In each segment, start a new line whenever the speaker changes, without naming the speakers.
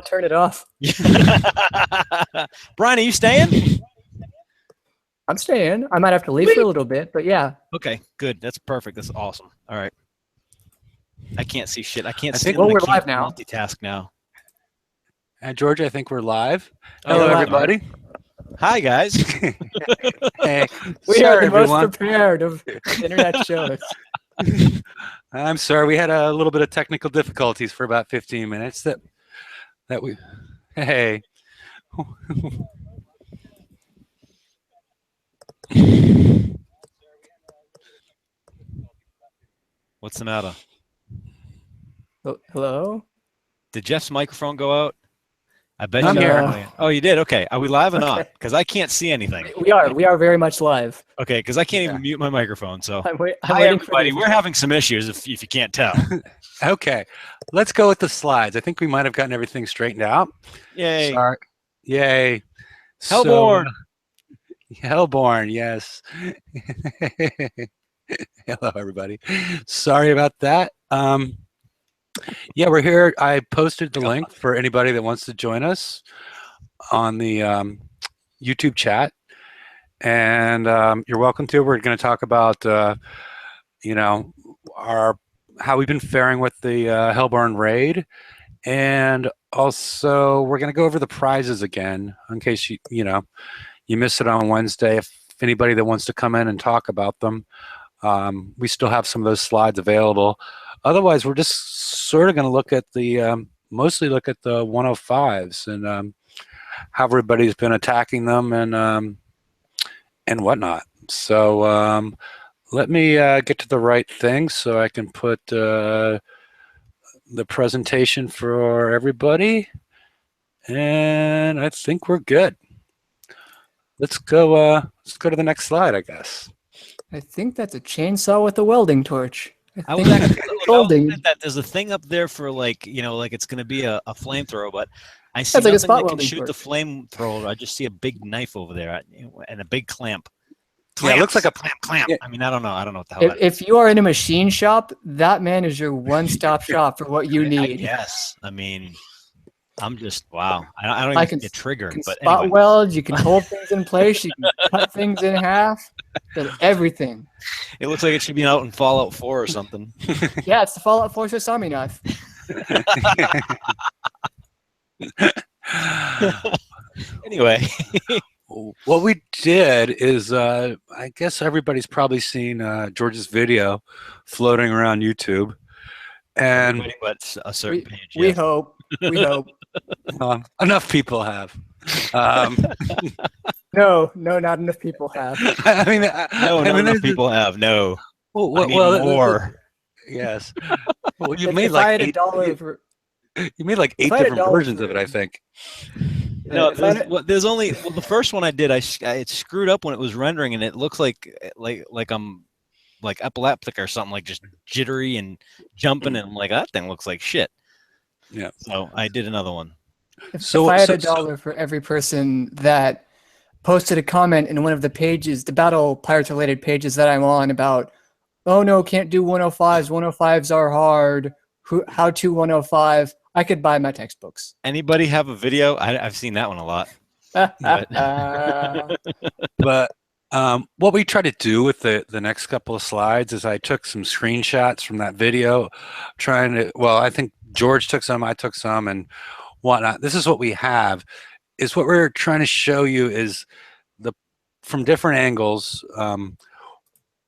turn it off.
Brian, are you staying?
I'm staying. I might have to leave for a little bit, but yeah.
Okay, good. That's perfect. That's awesome. All right. I can't see shit. I can't see.
think we're live now.
Multitask now.
George, I think we're live.
Oh,
Hello,
we're live.
everybody.
Hi, guys.
Hey,
We are the
everyone.
most prepared of internet shows.
I'm sorry, we had a little bit of technical difficulties for about 15 minutes. That we. Hey.
What's the matter?
Hello?
Did Jeff's microphone go out? I bet
I'm
you
here.
are. Oh, you did? Okay. Are we live or not? Because I can't see anything.
We are very much live.
Okay, because I can't even mute my microphone. So,
I'm
hi,
waiting for
everybody.
this.
We're having some issues if you can't tell.
Okay, let's go with the slides. I think we might have gotten everything straightened out.
Yay.
Sorry. Yay.
Hellborn.
So, Hellborn, yes. Hello, everybody. Sorry about that. Yeah, we're here. I posted the link for anybody that wants to join us on the YouTube chat, and you're welcome to. We're going to talk about, you know, how we've been faring with the Hellborn raid, and also we're going to go over the prizes again in case you missed it on Wednesday. If anybody that wants to come in and talk about them, we still have some of those slides available. Otherwise, we're just sort of going to look at the mostly look at the 105s and how everybody's been attacking them and whatnot. So let me get to the right thing so I can put the presentation for everybody, and I think we're good. Let's go to the next slide, I guess.
I think that's a chainsaw with a welding torch.
I was actually
holding
that there's a thing up there for like it's going to be a flamethrower, but I see
That's like a
nothing
spot
that can
welding
shoot the
torch.
flamethrower. I just see a big knife over there and a big clamp.
Yeah, it looks like a
clamp.
Yeah.
I mean, I don't know what the hell that is.
If you are in a machine shop, that man is your one-stop shop for what you
I
need.
guess. I mean, I'm just wow. I don't
I
even
can-
get triggered.
You can
But
spot
anyway,
weld, you can hold things in place, you can cut things in half, does everything.
it looks like it should be out in Fallout 4 or something.
Yeah, it's the Fallout 4 Swiss Army knife.
Anyway,
What we did is, I guess everybody's probably seen George's video floating around YouTube, and
everybody but a certain page.
We
yes.
hope. We hope.
enough people have.
No, not enough people have.
I mean,
No, not enough
there's-
people have. No.
Well,
I need
well,
more.
Yes. Well, you
If
made
I had
like
$1 for
you made like 8
I had
different
$1
versions
for-
of it, I think.
No,
if I had-
there's only the first one I did. It screwed up when it was rendering, and it looks like I'm like epileptic or something, like just jittery and jumping, and I'm like that thing looks like shit.
Yeah.
So I did another one.
if I had $1 for every person that posted a comment in one of the pages, the Battle Pirates related pages that I'm on about, oh no, can't do 105s. 105s are hard. How to 105. I could buy my textbooks.
Anybody have a video? I've seen that one a lot.
But what we try to do with the next couple of slides is I took some screenshots from that video, I think George took some, I took some, and whatnot. This is what we have. Is what we're trying to show you is from different angles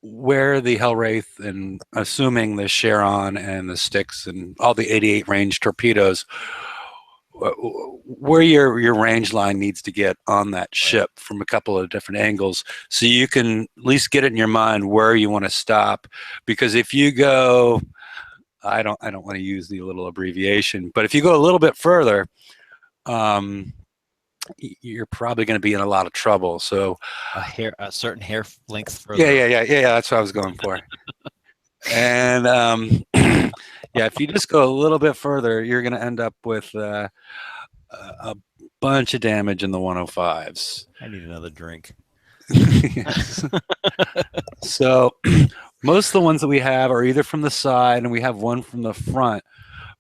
where the Hellwraith, and assuming the Charon and the Styx and all the 88 range torpedoes, where your range line needs to get on that ship from a couple of different angles, so you can at least get it in your mind where you want to stop. Because if you go, I don't want to use the little abbreviation, but if you go a little bit further, you're probably going to be in a lot of trouble. So
a certain hair length further.
yeah. That's what I was going for. And yeah, if you just go a little bit further, you're going to end up with a bunch of damage in the 105s.
I need another drink.
Yes. So most of the ones that we have are either from the side, and we have one from the front.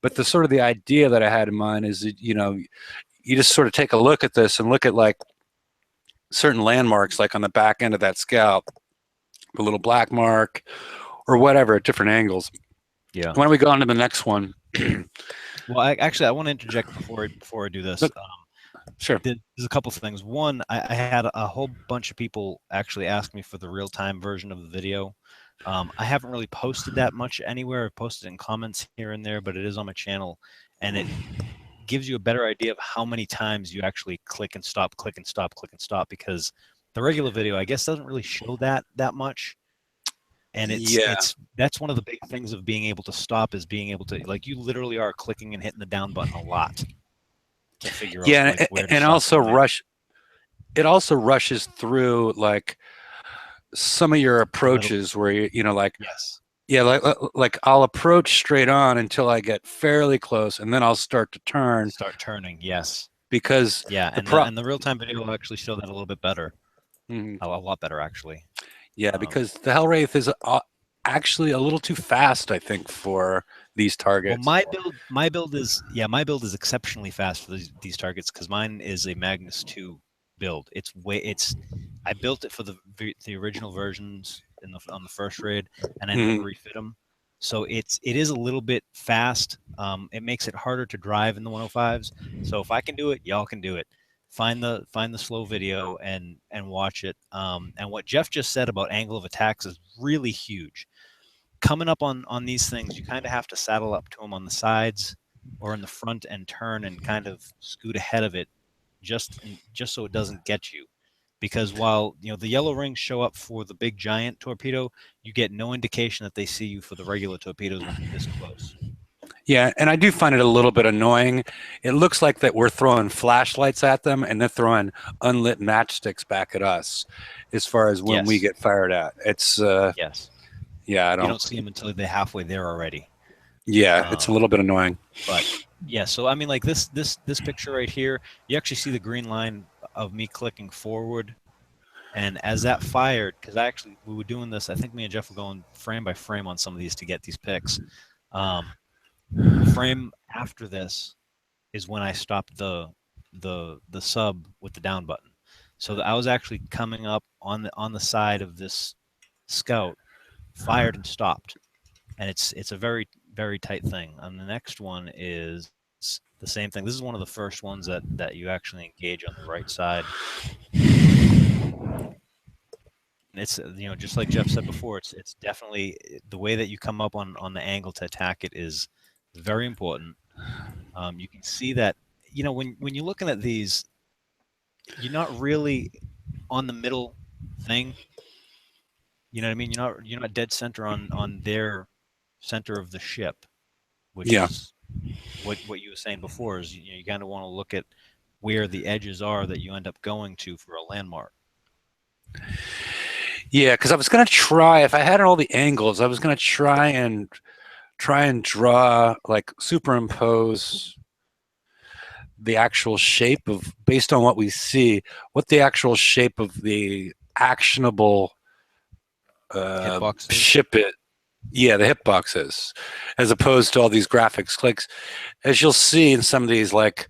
But the sort of the idea that I had in mind is that, you know, you just sort of take a look at this and look at like certain landmarks, like on the back end of that scout, a little black mark or whatever at different angles.
Yeah.
Why don't we go on to the next one?
Well, I want to interject before I do this.
Sure.
There's a couple of things. One, I had a whole bunch of people actually ask me for the real-time version of the video. I haven't really posted that much anywhere. I've posted in comments here and there, but it is on my channel, and it gives you a better idea of how many times you actually click and stop, click and stop, click and stop, because the regular video, I guess, doesn't really show that much. And that's one of the big things of being able to stop, is being able to, like, you literally are clicking and hitting the down button a lot to figure out like, where to
and
stop
also
and where.
it also rushes through like some of your approaches where you know, like,
yes,
yeah, like I'll approach straight on until I get fairly close, and then I'll start to turn.
start turning. Yes,
because
and the real-time video will actually show that a little bit better. A lot better, actually.
Yeah, because the Hellwraith is actually a little too fast, I think, for these targets.
Well, my build is exceptionally fast for these targets, because mine is a Magnus 2 build. I built it for the original versions on the first raid, and I never refit them. So it is a little bit fast. It makes it harder to drive in the 105s. So if I can do it, y'all can do it. Find the slow video and watch it. And what Jeff just said about angle of attacks is really huge. Coming up on these things, you kind of have to saddle up to them on the sides or in the front and turn and kind of scoot ahead of it, just so it doesn't get you. Because while, you know, the yellow rings show up for the big giant torpedo, you get no indication that they see you for the regular torpedoes when you're this close.
Yeah, and I do find it a little bit annoying. It looks like that we're throwing flashlights at them, and they're throwing unlit matchsticks back at us as far as when we get fired at. It's
yes.
Yeah,
You don't see them until they're halfway there already.
Yeah, it's a little bit annoying.
But yeah, so I mean, like this picture right here, you actually see the green line of me clicking forward, and as that fired, because we were doing this, I think me and Jeff were going frame by frame on some of these to get these pics. The frame after this is when I stopped the sub with the down button. So I was actually coming up on the side of this scout, fired and stopped, and it's a very, very tight thing. And the next one is the same thing. This is one of the first ones that you actually engage on the right side. It's, you know, just like Jeff said before, it's definitely the way that you come up on the angle to attack it is very important. You can see that, you know, when you're looking at these, you're not really on the middle thing. You know what I mean? You're not dead center on their center of the ship, which is what you were saying before. Is, you know, you kind of want to look at where the edges are that you end up going to for a landmark.
Yeah, because I was gonna try, if I had all the angles, I was gonna try and draw, like, superimpose the actual shape of, based on what we see, what the actual shape of the actionable ship it. Yeah, the hitbox is, as opposed to all these graphics clicks. As you'll see in some of these, like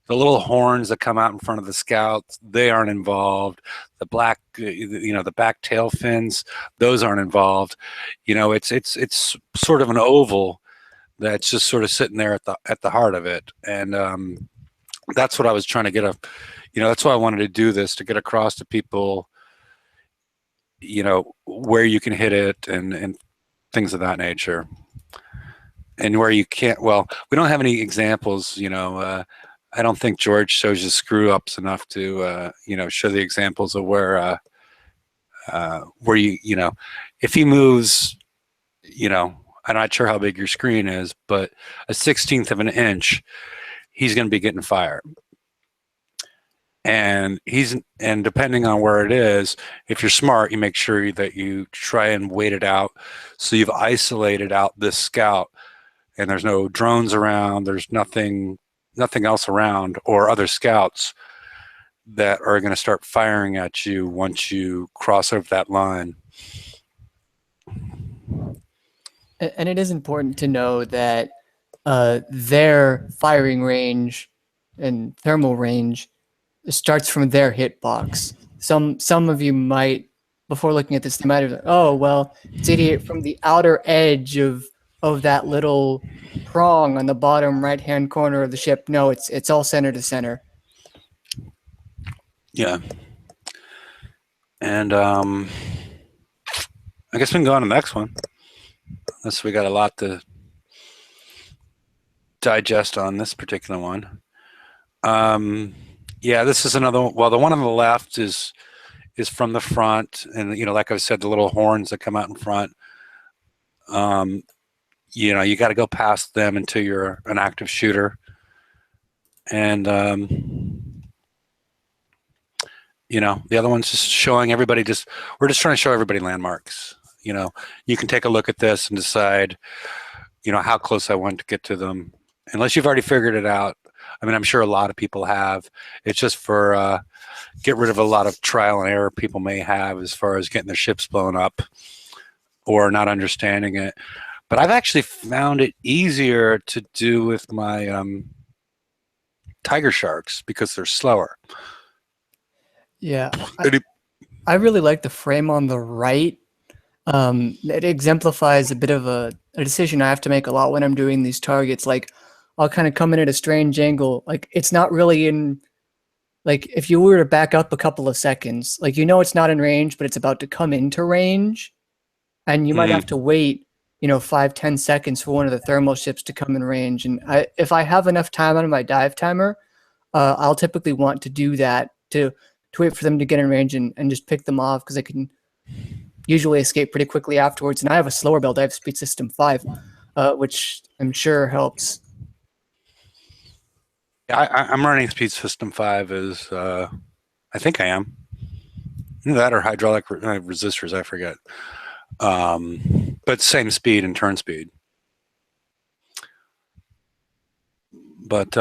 the little horns that come out in front of the scouts, they aren't involved. The black, you know, the back tail fins, those aren't involved. You know, it's sort of an oval that's just sort of sitting there at the heart of it, and that's what I was trying to get you know, that's why I wanted to do this, to get across to people, you know, where you can hit it and things of that nature, and where you can't. Well, we don't have any examples, you know. I don't think George shows you screw ups enough to you know, show the examples of where you know, if he moves, you know, I'm not sure how big your screen is, but a 1/16 of an inch, he's going to be getting fired. And depending on where it is, if you're smart, you make sure that you try and wait it out, so you've isolated out this scout, and there's no drones around, there's nothing else around, or other scouts that are going to start firing at you once you cross over that line.
And it is important to know that their firing range and thermal range starts from their hitbox. Some of you might, before looking at this, they might have, oh well, it's 88 from the outer edge of that little prong on the bottom right hand corner of the ship. No, it's all center to center.
Yeah. And I guess we can go on to the next one. Unless we got a lot to digest on this particular one. Yeah, this is another one. Well, the one on the left is from the front, and like I said, the little horns that come out in front. You got to go past them until you're an active shooter, and the other one's just showing everybody. We're just trying to show everybody landmarks. You can take a look at this and decide, how close I want to get to them. Unless you've already figured it out. I mean, I'm sure a lot of people have. It's just for get rid of a lot of trial and error people may have as far as getting their ships blown up or not understanding it. But I've actually found it easier to do with my tiger sharks because they're slower.
Yeah, I really like the frame on the right. It exemplifies a bit of a decision I have to make a lot when I'm doing these targets. Like, I'll kind of come in at a strange angle. Like, it's not really in, like, if you were to back up a couple of seconds, like, it's not in range, but it's about to come into range. And you might have to wait, 5-10 seconds for one of the thermal ships to come in range. And if I have enough time on my dive timer, I'll typically want to do that to wait for them to get in range and just pick them off, because I can usually escape pretty quickly afterwards. And I have a slower build. I have speed system 5, which I'm sure helps.
Yeah, I'm running speed system 5 as I think I am. Either that or hydraulic resistors, I forget. But same speed and turn speed. But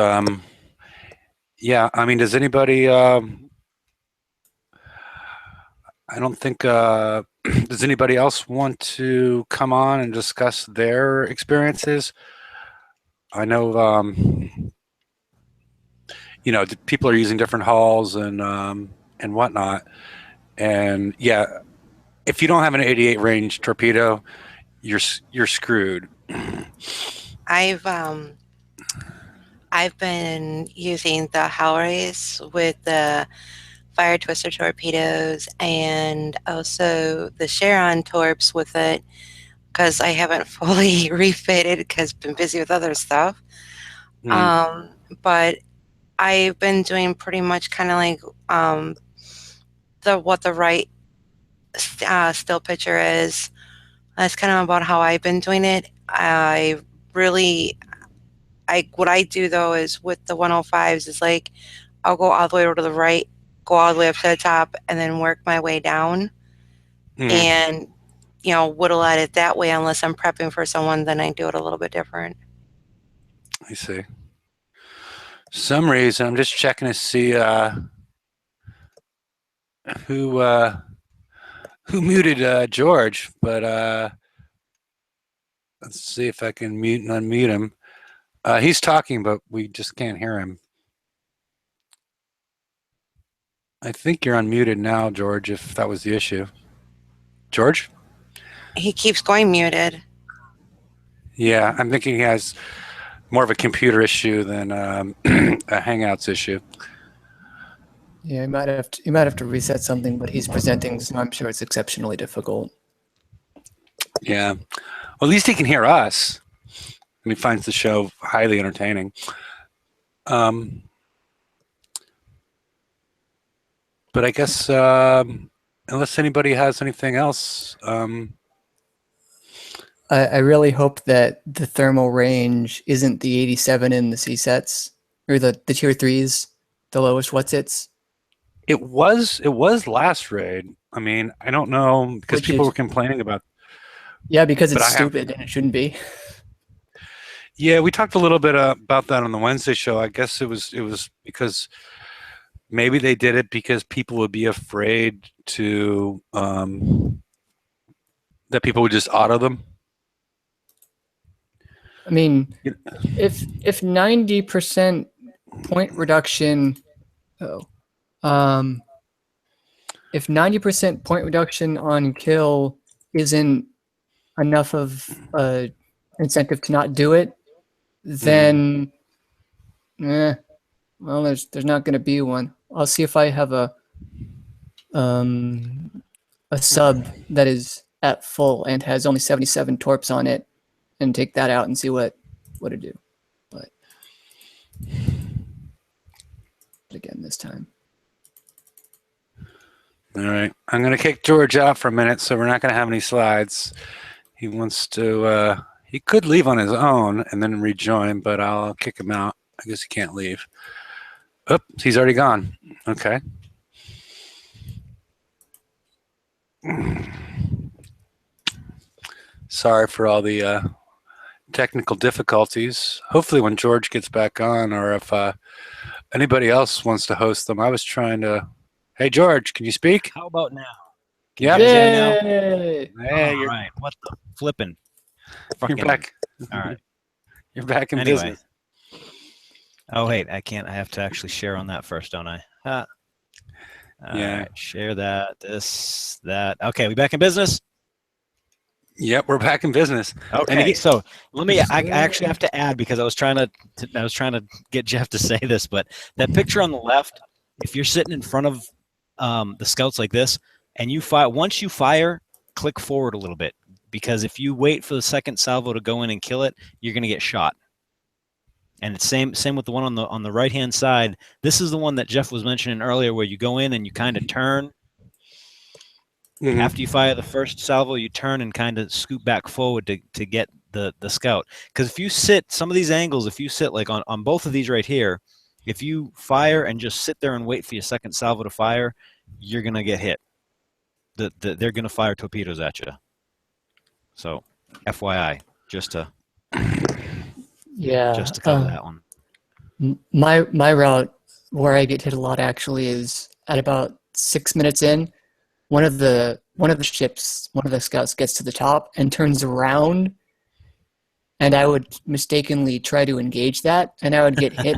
yeah, I mean, does anybody? I don't think. Does anybody else want to come on and discuss their experiences? I know. People are using different hulls and whatnot, and yeah, if you don't have an 88 range torpedo, you're screwed.
I've been using the Hellrays with the fire twister torpedoes and also the Charon torps with it, because I haven't fully refitted because I've been busy with other stuff. But I've been doing pretty much kind of like what the right still picture is. That's kind of about how I've been doing it. What I do though is with the 105s is like I'll go all the way over to the right, go all the way up to the top, and then work my way down, and whittle at it that way. Unless I'm prepping for someone, then I do it a little bit different.
I see. Some reason I'm just checking to see who muted George, but let's see if I can mute and unmute him. He's talking, but we just can't hear him. I think you're unmuted now, George, if that was the issue. George?
He keeps going muted.
Yeah, I'm thinking he has more of a computer issue than a Hangouts issue.
Yeah, you might have to reset something, but he's presenting, so I'm sure it's exceptionally difficult.
Yeah. Well, at least he can hear us. And he finds the show highly entertaining. But I guess unless anybody has anything else,
I really hope that the thermal range isn't the 87 in the C-sets, or the tier 3s, the lowest what's-its.
It was last raid. I mean, I don't know, because people were complaining about.
Yeah, because it's stupid and it shouldn't be.
Yeah, we talked a little bit about that on the Wednesday show. I guess it was because maybe they did it because people would be afraid to that people would just auto them.
I mean, if 90% point reduction, if 90% point reduction on kill isn't enough of a incentive to not do it, then well, there's not going to be one. I'll see if I have a sub that is at full and has only 77 torps on it, and take that out and see what it do. But again this time.
All right, I'm gonna kick George out for a minute, so we're not gonna have any slides. He wants to. He could leave on his own and then rejoin, but I'll kick him out. I guess he can't leave. Oh, he's already gone. Okay. Sorry for all the technical difficulties. Hopefully when George gets back on, or if anybody else wants to host them. I was trying to... Hey, George, can you speak?
How about now?
Yeah.
Yay!
Hey,
All right. What the flipping?
you're back.
All right.
You're back in
Anyway.
business.
Oh, wait. I can't. I have to actually share on that first, don't I? All
Yeah.
right, share that. This, that. Okay. We back in business?
Yep, we're back in business.
Okay, so let me. I actually have to add, because I was trying to get Jeff to say this, but that picture on the left, if you're sitting in front of the scouts like this, and you fire, once you fire, click forward a little bit, because if you wait for the second salvo to go in and kill it, you're going to get shot. And it's same with the one on the right hand side. This is the one that Jeff was mentioning earlier, where you go in and you kind of turn.
Mhm.
After you fire the first salvo, you turn and kind of scoot back forward to get the scout. Because if you sit, some of these angles, if you sit like on both of these right here, if you fire and just sit there and wait for your second salvo to fire, you're going to get hit. They're going to fire torpedoes at you. So, FYI, just to cover that one.
My route where I get hit a lot actually is at about 6 minutes in. One of the ships, one of the scouts gets to the top and turns around, and I would mistakenly try to engage that, and I would get hit.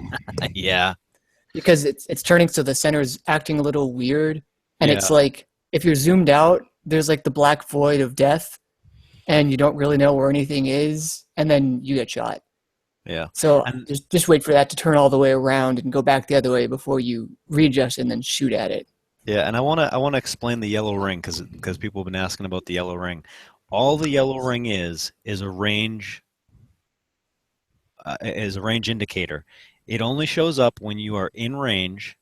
Yeah.
Because it's turning, so the center is acting a little weird, and
Yeah.
it's like if you're zoomed out, there's like the black void of death, and you don't really know where anything is, and then you get shot.
Yeah.
So
And-
just wait for that to turn all the way around and go back the other way before you readjust and then shoot at it.
Yeah, and I want to explain the yellow ring, because people have been asking about the yellow ring. All the yellow ring is a range indicator. It only shows up when you are in range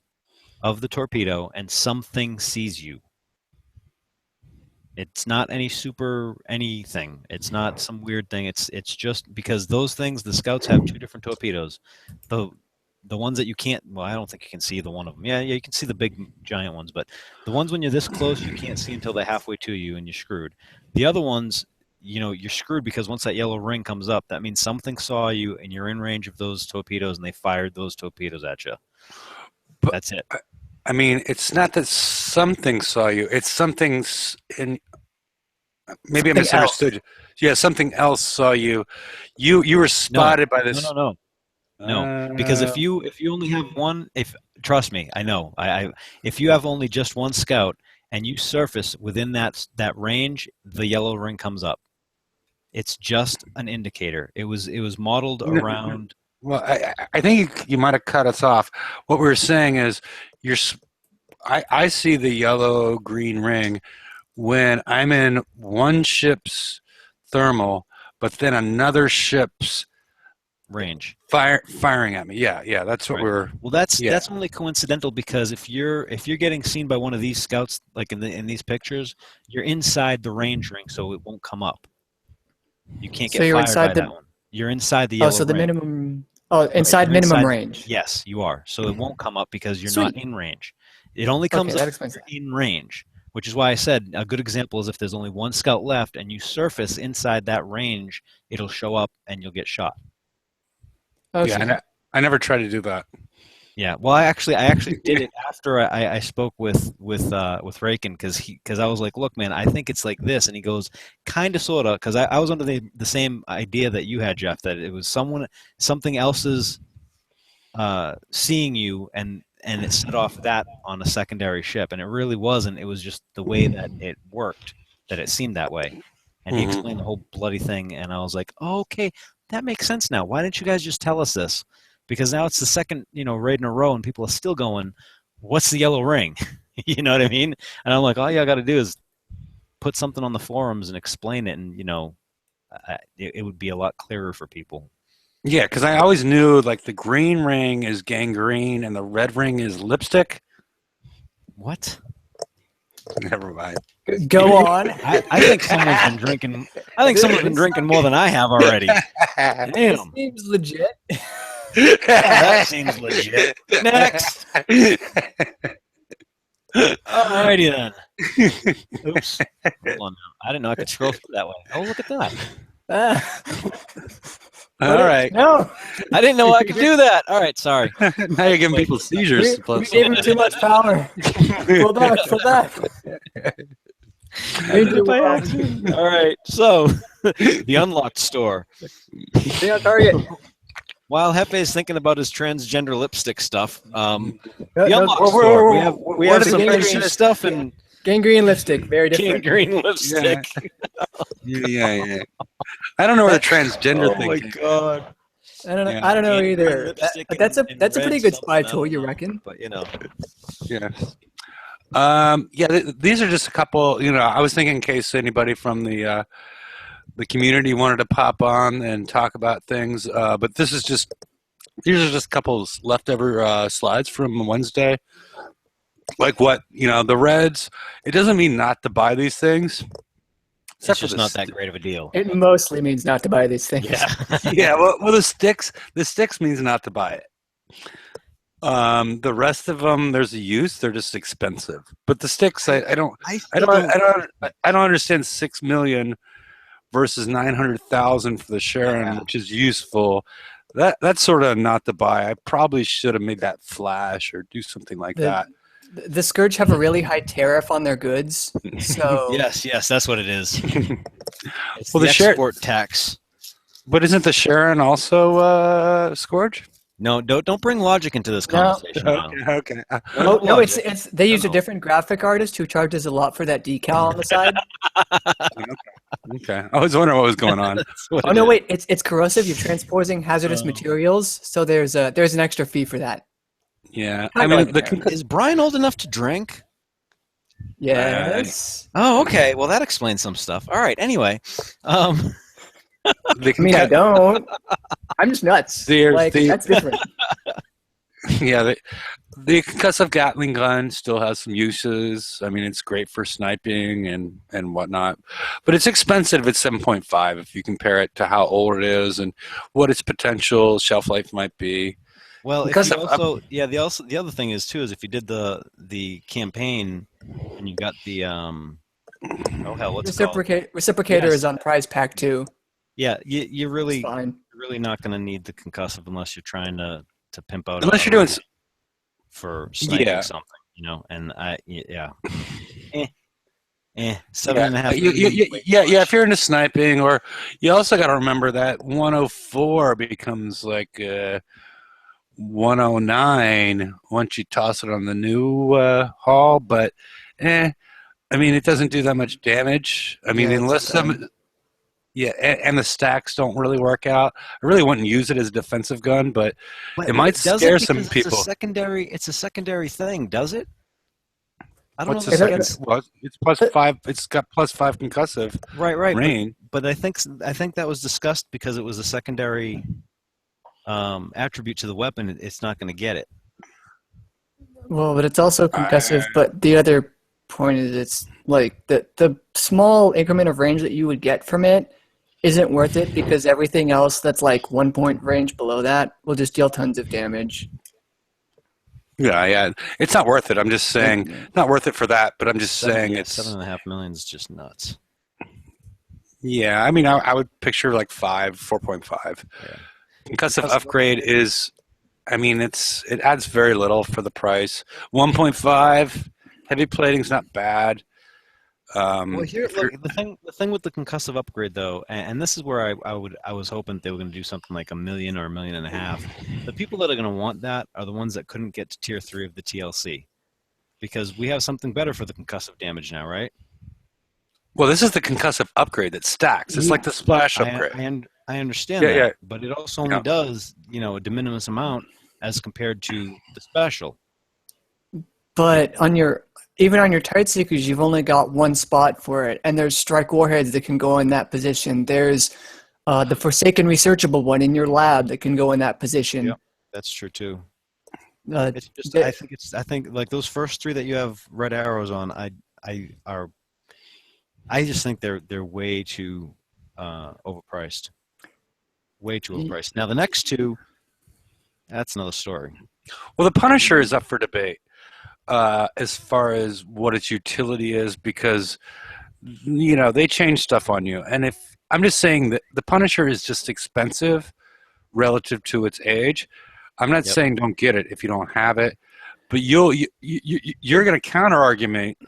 of the torpedo and something sees you. It's not anything. It's not some weird thing. It's just because those things, the scouts have two different torpedoes. The ones that you can't, well, I don't think you can see the one of them. Yeah, you can see the big giant ones, but the ones when you're this close, you can't see until they're halfway to you and you're screwed. The other ones, you're screwed, because once that yellow ring comes up, that means something saw you and you're in range of those torpedoes and they fired those torpedoes at you.
But-
That's it.
I mean, it's not that something saw you. It's something's in. Maybe I
Something
misunderstood. Yeah, something else saw you. You were spotted by this.
No, because if you only have one, trust me, I know. If you have only just one scout and you surface within that range, the yellow ring comes up. It's just an indicator. It was modeled around.
Well, I think you might have cut us off. What we were saying is, I see the yellow green ring when I'm in one ship's thermal, but then another ship's
range
firing at me. Yeah, that's what
Right.
we're.
Well, that's
Yeah.
only coincidental, because if you're getting seen by one of these scouts, like in these pictures, you're inside the range ring, so it won't come up. You can't
So
get
you're
fired
inside
by
the-
that one. You're inside the yellow
So the
ring.
minimum. Oh, inside
you're
minimum
inside-
range.
Yes, you are. So it won't come up because you're
Sweet.
not in range. It only comes
Okay, that
up
explains
if you're in range, which is why I said a good example is if there's only one scout left and you surface inside that range, it'll show up and you'll get shot.
Okay.
Yeah, I never try to do that.
Yeah, well, I actually did it after I spoke with Rakin because I was like, look, man, I think it's like this, and he goes, kind of, sort of, because I was under the same idea that you had, Jeff, that it was something else's seeing you, and it set off that on a secondary ship, and it really wasn't. It was just the way that it worked, that it seemed that way, and he explained the whole bloody thing, and I was like, oh, okay, that makes sense now. Why didn't you guys just tell us this? Because now it's the second, raid in a row, and people are still going, what's the yellow ring? You know what I mean? And I'm like, all you got to do is put something on the forums and explain it, and, it would be a lot clearer for people.
Yeah, because I always knew, like, the green ring is gangrene and the red ring is lipstick.
What?
Never mind.
Go on.
I think someone's been drinking. I think someone's been drinking more than I have already.
This
Damn.
seems legit.
That seems legit. Next. Alrighty then. Oops. Hold on now. I didn't know I could scroll through that way. Oh, look at that.
All right.
No,
I didn't know I could do that. All right, sorry.
Now you're giving people seizures.
we gave him too much power. Pull back.
All right, so the unlocked store.
Stay on target.
While Hefe is thinking about his transgender lipstick stuff, the
No,
unlocked store. We have some
gangrene
pretty stuff and
gangrene lipstick. Very different.
gangrene lipstick.
Yeah. I don't know where the transgender
Oh
thing
my
came from.
god.
I don't know.
Yeah.
I don't know
Gangrene
either.
lipstick
But that's a
and
pretty
red
good spy
something, I
tool,
don't
you
know.
reckon?
But
Yeah. These are just a couple. I was thinking in case anybody from the community wanted to pop on and talk about things. But these are just a couple of leftover slides from Wednesday. Like what the Reds. It doesn't mean not to buy these things.
it's just not that great of a deal.
It mostly means not to buy these things.
Yeah.
Yeah. Well, the sticks means not to buy it. The rest of them, there's a use. They're just expensive. But the sticks, I don't understand 6 million versus 900,000 for the Sharon, which is useful. That's sort of not to buy. I probably should have made that flash or do something like that.
The Scourge have a really high tariff on their goods, so
Yes, that's what it is. It's
Well,
the
the share-
export tax.
But isn't the Sharon also Scourge?
No, don't bring logic into this conversation. now.
Okay.
no, it's they use a
No.
different graphic artist who charges a lot for that decal on the side.
Okay. I was wondering what was going on.
That's what
Oh
it
no,
is.
wait, it's corrosive. You're transporting hazardous materials, so there's an extra fee for that.
Yeah.
I
I mean,
like that.
Is Brian old enough to drink?
Yes.
Oh, okay. Well, that explains some stuff. All right. Anyway,
they
I mean, I don't. I'm just nuts.
There's the-
That's different.
Yeah, the concussive Gatling gun still has some uses. I mean, it's great for sniping and whatnot, but it's expensive at 7.5 if you compare it to how old it is and what its potential shelf life might be.
well,
Because
if you
of-
also, the other thing is too is if you did the campaign and you got the what's it called?
Reciprocator
Yes.
is on prize pack too.
Yeah, you're
It's fine.
really not going to need the concussive unless you're trying to pimp out.
Unless
a
you're doing
round for sniping
Yeah.
something, and seven and a half.
Yeah, if you're into sniping, or you also got to remember that 104 becomes like 109 once you toss it on the new haul, but I mean, it doesn't do that much damage. I mean,
Yeah, it's
unless some. Yeah, and the stacks don't really work out. I really wouldn't use it as a defensive gun, but it might
does
scare
it
some
because
people.
It's a secondary thing, does it? I don't
What's
know.
the
if
second?
that's-
Well, it's +5. It's got +5 concussive
Right.
range.
But I think that was discussed because it was a secondary attribute to the weapon. It's not going to get it.
Well, but it's also concussive. But the other point is, it's like the small increment of range that you would get from it isn't worth it because everything else that's like 1 point range below that will just deal tons of damage.
Yeah, it's not worth it. I'm just saying, not worth it for that. But I'm just saying,
Yeah,
it's
7.5 million is just nuts.
yeah. I mean, I would picture like 4.5.
Yeah.
Concussive upgrade is I mean, it adds very little for the price. 1.5 heavy plating's not bad.
Well, here, look, the thing with the concussive upgrade, though, and this is where I was hoping they were going to do something like $1 million or $1.5 million. The people that are going to want that are the ones that couldn't get to tier 3 of the TLC, because we have something better for the concussive damage now, right?
Well, this is the concussive upgrade that stacks. It's like the splash upgrade.
I understand that, but it also only does, a de minimis amount as compared to the special.
But even on your Tide Seekers, you've only got one spot for it, and there's Strike Warheads that can go in that position. There's the Forsaken Researchable one in your lab that can go in that position.
Yeah, that's true too. It's just, I think like those first 3 that you have red arrows on, I just think they're way too overpriced. Way too overpriced. Now the next 2, that's another story.
Well, the Punisher is up for debate as far as what its utility is, because they change stuff on you. And if I'm just saying that the Punisher is just expensive relative to its age. I'm not saying don't get it if you don't have it, but you're going to counter argument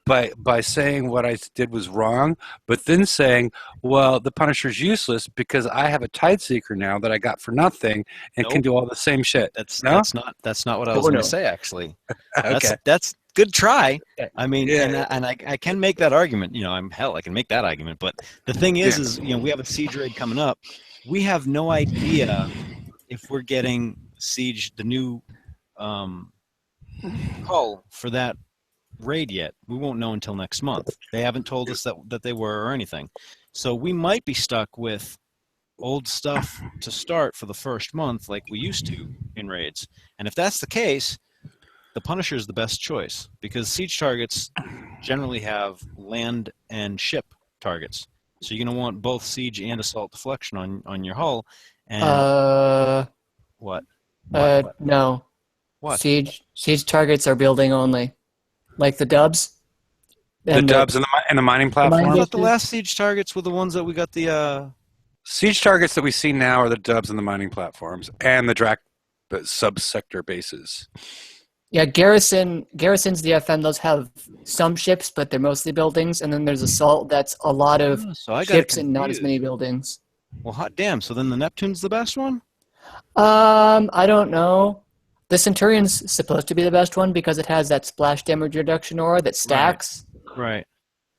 by saying what I did was wrong, but then saying, well, the Punisher's useless because I have a Tide Seeker now that I got for nothing and can do all the same shit.
That's not what I was going to say, actually.
Okay.
That's good try. I mean, and I can make that argument. I can make that argument. But the thing is we have a siege raid coming up. We have no idea if we're getting siege, the new hull for that raid yet. We won't know until next month. They haven't told us that they were or anything. So we might be stuck with old stuff to start for the first month like we used to in raids. And if that's the case, the Punisher is the best choice, because siege targets generally have land and ship targets. So you're going to want both siege and assault deflection on your hull. And what?
No.
What?
Siege targets are building only. Like the dubs?
The dubs and the mining platform?
I thought the last siege targets were the ones that we got the...
Siege targets that we see now are the dubs and the mining platforms, and the Drac sub-sector bases.
Yeah, Garrison's the FN. Those have some ships, but they're mostly buildings. And then there's Assault, that's a lot of ships and not as many buildings.
Well, hot damn. So then the Neptune's the best one?
I don't know. The Centurion's supposed to be the best one because it has that splash damage reduction aura that stacks.
Right.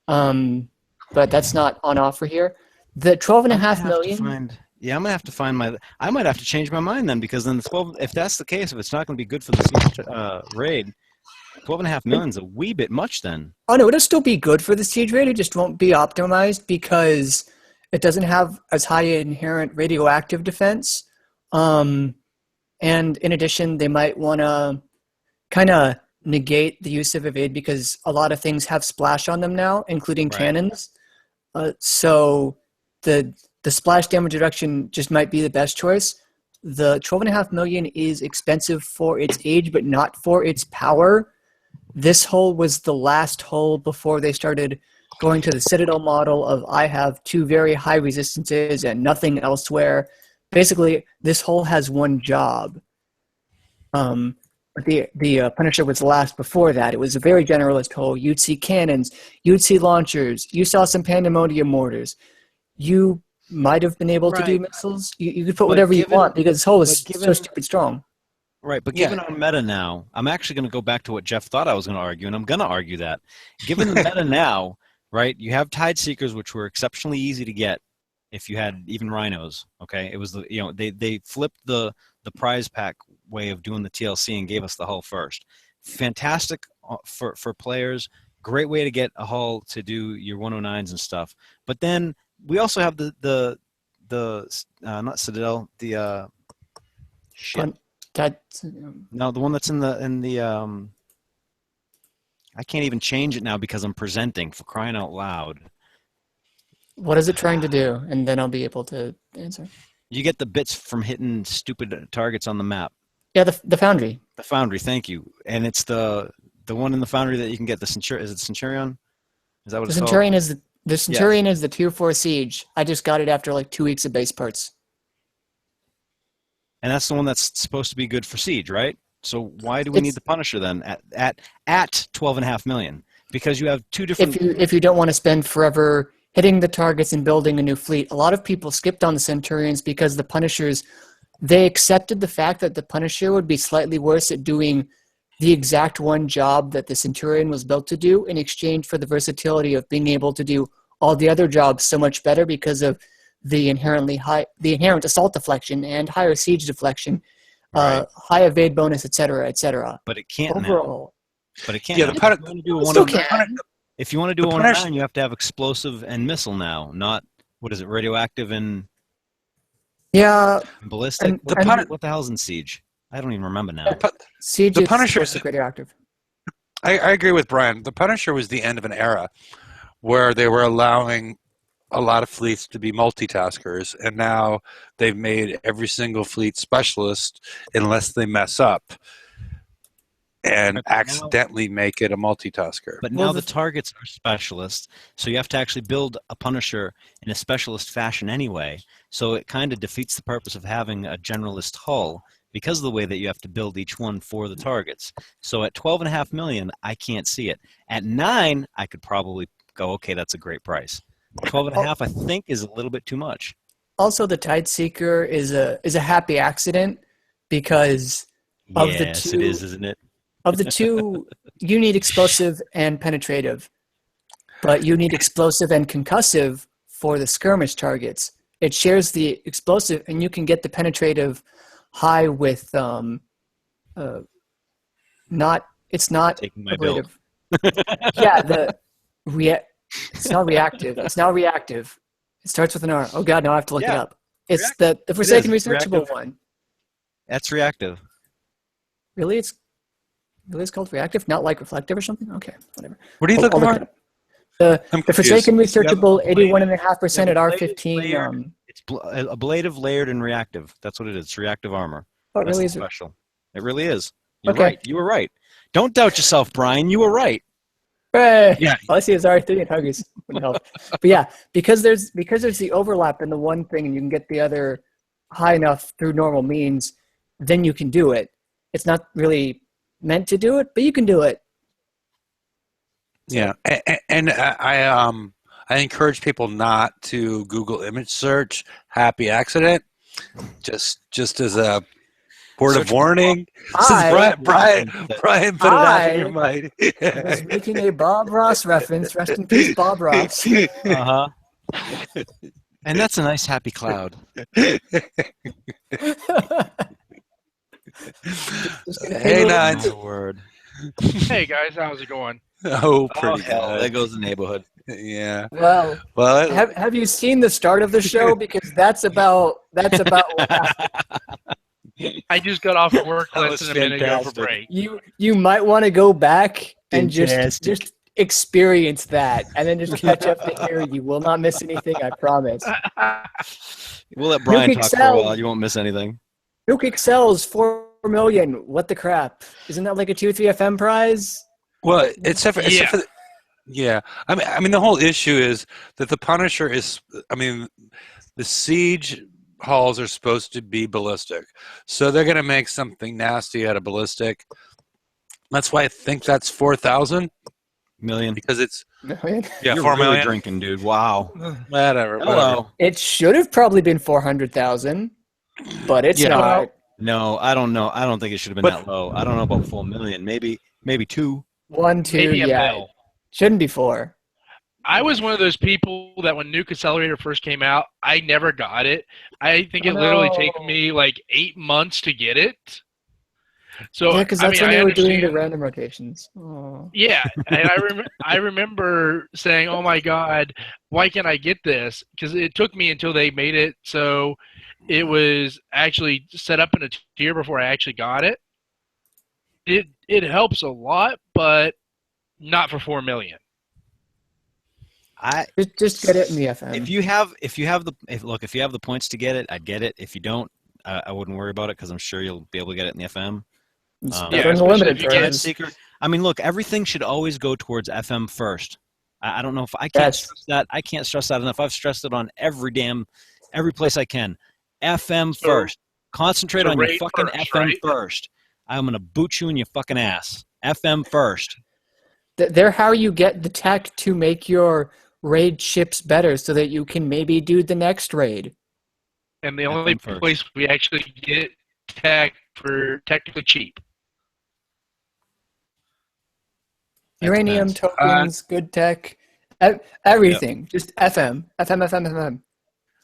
But that's not on offer here. The 12.5 million.
I'm gonna have to find I might have to change my mind then, because then the 12. If that's the case, if it's not gonna be good for the raid, 12.5 million's a wee bit much then.
Oh no, it'll still be good for the siege raid. It just won't be optimized because it doesn't have as high inherent radioactive defense. And in addition, they might want to kind of negate the use of evade because a lot of things have splash on them now, including cannons. So the splash damage reduction just might be the best choice. The 12.5 million is expensive for its age, but not for its power. This hull was the last hull before they started going to the Citadel model of I have 2 very high resistances and nothing elsewhere. Basically, this hull has one job. But the Punisher was the last before that. It was a very generalist hull. You'd see cannons. You'd see launchers. You saw some pandemonium mortars. You might have been able to do missiles. You could put whatever you want because this hull is so stupid strong.
Right, but given our meta now, I'm actually going to go back to what Jeff thought I was going to argue, and I'm going to argue that. Given the meta now, right, you have Tide Seekers, which were exceptionally easy to get if you had even rhinos, okay? It was they flipped the prize pack way of doing the TLC and gave us the hull first. Fantastic for players, great way to get a hull to do your 109s and stuff. But then we also have the not Citadel, the shit. No, the one that's in the I can't even change it now because I'm presenting, for crying out loud.
What is it trying to do? And then I'll be able to answer.
You get the bits from hitting stupid targets on the map.
Yeah, the Foundry.
The Foundry, thank you. And it's the one in the Foundry that you can get. The Centurion. Is it Centurion? Is that what it's called?
The Centurion is the Tier 4 Siege. I just got it after like 2 weeks of base parts.
And that's the one that's supposed to be good for Siege, right? So why do we need the Punisher then at 12.5 million? Because you have two different.
If you don't want to spend forever hitting the targets and building a new fleet, a lot of people skipped on the Centurions because the Punishers, they accepted the fact that the Punisher would be slightly worse at doing the exact one job that the Centurion was built to do in exchange for the versatility of being able to do all the other jobs so much better because of the inherent assault deflection and higher siege deflection,
Right.
high evade bonus, etc., etc.
But it can't
Overall,
now. But it can't.
Yeah,
now.
the Pun-
If you want to do a
still
109
can.
If you want to do
The
a 109,
Punisher-
you have to have explosive and missile now, not what is it, radioactive and
Yeah,
ballistic?
And-
What the hell's in Siege? I don't even remember now.
siege
The
is
Punisher-
ballistic radioactive.
I agree with Brian. The Punisher was the end of an era where they were allowing a lot of fleets to be multitaskers, and now they've made every single fleet specialist unless they mess up and
Right, but now-
accidentally make it a multitasker.
But
Well,
now
the-
the targets are specialists, so you have to actually build a Punisher in a specialist fashion anyway. So it kind of defeats the purpose of having a generalist hull because of the way that you have to build each one for the targets. So at 12.5 million, I can't see it. At 9, I could probably go, okay, that's a great price. 12.5, I think, is a little bit too much.
Also, the Tideseeker is a happy accident because Of the
Yes, it
two-
is, isn't it?
of the two, you need explosive and penetrative, but you need explosive and concussive for the skirmish targets. It shares the explosive, and you can get the penetrative high with not. It's not
Taking my build.
ablative. Yeah, it's not reactive. It's now reactive. It starts with an R. Oh god, now I have to look it
Yeah.
up. It's the Forsaken
It's
Researchable
reactive.
one.
That's reactive.
Really, it's called reactive, not like reflective or something. Okay, whatever.
What are you
I'll
looking
look
for?
it up. The
I'm confused.
Forsaken Researchable,
Yeah,
81.5% at
yeah,
R15.
layered. It's ablative, layered, and reactive. That's what it is. It's reactive armor.
Oh, it
That's
really
the
is.
special. It really is. You're
Okay.
right. You were right. Don't doubt yourself, Brian. You were right.
Hooray!
Yeah.
All I see is R3 and Huggies. Wouldn't help. But yeah, because there's the overlap in the one thing, and you can get the other high enough through normal means, then you can do it. It's not really meant to do it, but you can do it.
Yeah, and I encourage people not to Google image search "happy accident," just as a word of
Search-
warning.
I
Brian put it out in your
I
mind.
was making a Bob Ross reference. Rest in peace, Bob Ross.
Uh huh. And that's a nice happy cloud.
Hey, Nines.
My word.
Hey guys, how's it going?
Oh,
Oh,
pretty
hell, there
good.
goes the neighborhood.
Yeah.
Well,
Well,
have you seen the start of the show? Because that's about what happened.
I just got off work
That
less
was
than a minute ago for
fantastic.
break.
You might want to go back and
Fantastic.
just experience that, and then just catch up to here. You will not miss anything, I promise.
We'll let Brian
Nuke
talk for a
Excel.
while. You won't miss anything.
Nuke excels 4 million. What the crap? Isn't that like a 2-3 FM prize?
well, except for the, yeah. I mean, the whole issue is that the Punisher is. I mean, the siege hulls are supposed to be ballistic, so they're going to make something nasty out of ballistic. That's why I think that's 4,000
Million.
because it's
Million?
yeah
You're
4
really
million.
drinking, dude. Wow.
Whatever.
Hello.
It should have probably been 400,000, but it's
Yeah.
not.
No, I don't know. I don't think it should have been
But-
that low. I don't know about 4 million. Maybe 2.
1, 2,
Maybe a
yeah.
mil.
Shouldn't be 4.
I was one of those people that when Nuke Accelerator first came out, I never got it. I think it literally took me like 8 months to get it. So
Yeah, because
I
that's
mean,
when
I
they were doing the
understand-
random rotations. Oh.
Yeah, and I remember saying, "Oh my God, why can't I get this?" Because it took me until they made it so it was actually set up in a tier before I actually got it. It helps a lot, but not for 4 million.
Just get it in the FM.
If you have the points to get it, I'd get it. If you don't, I wouldn't worry about it because I'm sure you'll be able to get it in the FM.
It's
Yeah,
better than the
especially
limited
if you get
terms.
Seeker. I mean, look, everything should always go towards FM first. I don't know if I can't
Yes.
stress that. I can't stress that enough. I've stressed it on every place I can. FM
So-
first. Concentrate
The
on your
raid
fucking
first,
FM
right?
first. I'm gonna boot you in your fucking ass. FM first.
They're how you get the tech to make your raid ships better so that you can maybe do the next raid.
And the only
FM first.
place we actually get tech for technically cheap.
That
Uranium
depends.
tokens, good tech, everything. Just FM. FM.
FM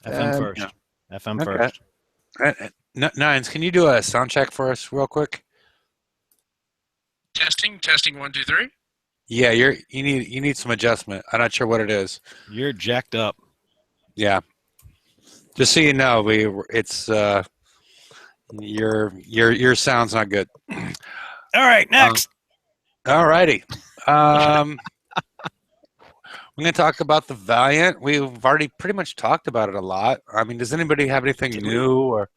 Um,
first.
yeah.
FM
Okay.
first.
Nines, can you do a sound check for us real quick?
Testing 1, 2, 3.
Yeah, you need some adjustment. I'm not sure what it is.
You're jacked up.
Yeah. Just so you know, your sound's not good.
All right, next.
All righty. We're going to talk about the Valiant. We've already pretty much talked about it a lot. I mean, does anybody have anything new? Or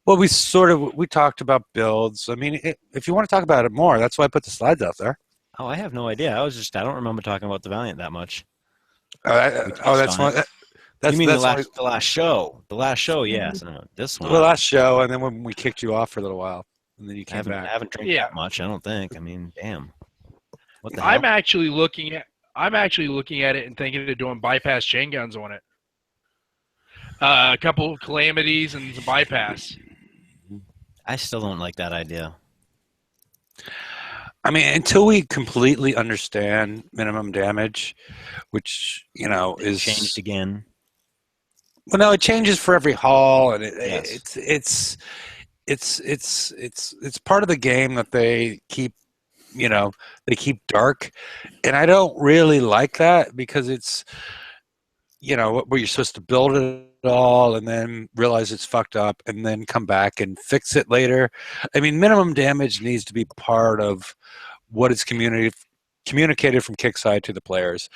well, we talked about builds. I mean, if you want to talk about it more, that's why I put the slides out there.
Oh, I have no idea. I don't remember talking about the Valiant that much.
That's one.
You mean
that's
the last show? The last show, yes. No, this one.
the last show, and then when we kicked you off for a little while, and then you
I
came back.
haven't drank that much. I don't think. I mean, damn. What the hell?
I'm actually looking at it and thinking of doing bypass chain guns on it. A couple of calamities and some bypass.
I still don't like that idea.
I mean, until we completely understand minimum damage, which is
Changed again.
Well, no, it changes for every haul, and
Yes.
it's part of the game that they keep, they keep dark, and I don't really like that because it's, where you're supposed to build it all and then realize it's fucked up and then come back and fix it later. I mean, minimum damage needs to be part of what is communicated from Kickside to the players.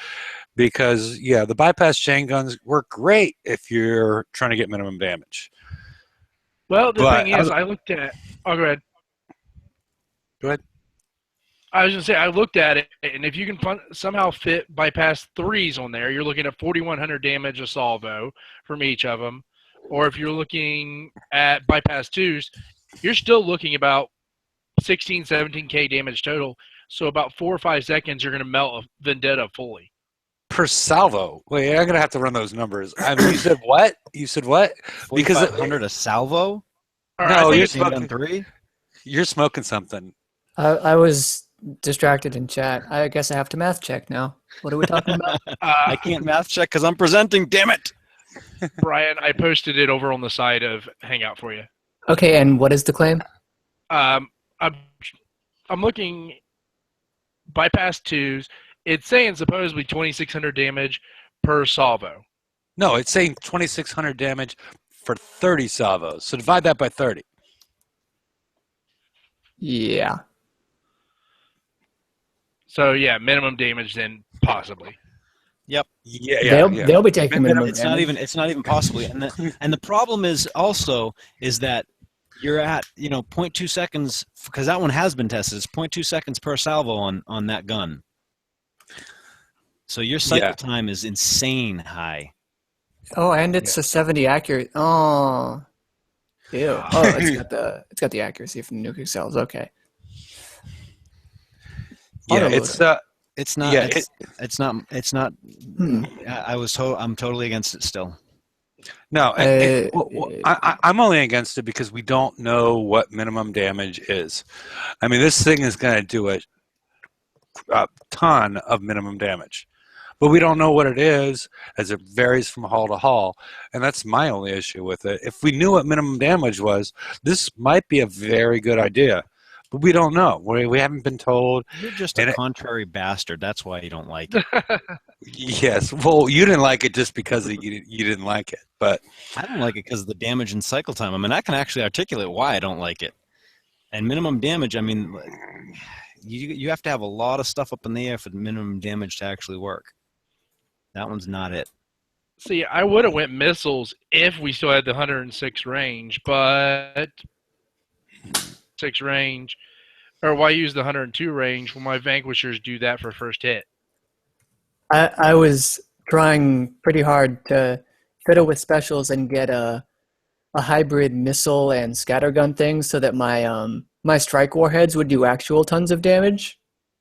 Because, the bypass chain guns work great if you're trying to get minimum damage.
Well, the thing is, I looked at. Oh, go ahead.
Go ahead.
I was going to say, I looked at it, and if you can somehow fit bypass 3s on there, you're looking at 4,100 damage a salvo from each of them. Or if you're looking at bypass 2s, you're still looking about 16, 17K damage total. So about 4 or 5 seconds, you're going to melt a Vendetta fully.
Per salvo. Wait, I'm going to have to run those numbers. I mean, you said what? Because
4,500 a salvo?
No,
you're smoking 3?
You're smoking something.
I was distracted in chat. I guess I have to math check now. What are we talking about?
I can't math check because I'm presenting, damn it.
Brian, I posted it over on the side of Hangout for you.
Okay, and what is the claim?
I'm looking bypass 2s. It's saying supposedly 2,600 damage per salvo.
No, it's saying 2,600 damage for 30 salvos. So divide that by 30.
Yeah.
So yeah, minimum damage then possibly.
Yep.
Yeah.
They'll be taking minimum
It's
damage.
not even possibly. And the problem is that you're at 0.2 seconds because that one has been tested. It's 0.2 seconds per salvo on that gun. So your cycle time is insane high.
Oh, and it's a 70 accurate. Oh, ew. Oh, it's got the accuracy from the nuclear cells. Okay.
Yeah,
It's not.
Yeah,
it's not. I'm totally against it still.
No, I'm only against it because we don't know what minimum damage is. I mean, this thing is going to do a ton of minimum damage, but we don't know what it is as it varies from haul to haul, and that's my only issue with it. If we knew what minimum damage was, this might be a very good idea, but we don't know. We haven't been told.
You're just a contrary bastard. That's why you don't like it.
Yes. Well, you didn't like it just because you didn't like it, but
I don't like it because of the damage and cycle time. I mean, I can actually articulate why I don't like it. And minimum damage, I mean, you have to have a lot of stuff up in the air for the minimum damage to actually work. That one's not it.
See, I would have went missiles if we still had the 106 range, but 6 range, or why use the 102 range when my Vanquishers do that for first hit?
I was trying pretty hard to fiddle with specials and get a a hybrid missile and scattergun thing so that my strike warheads would do actual tons of damage.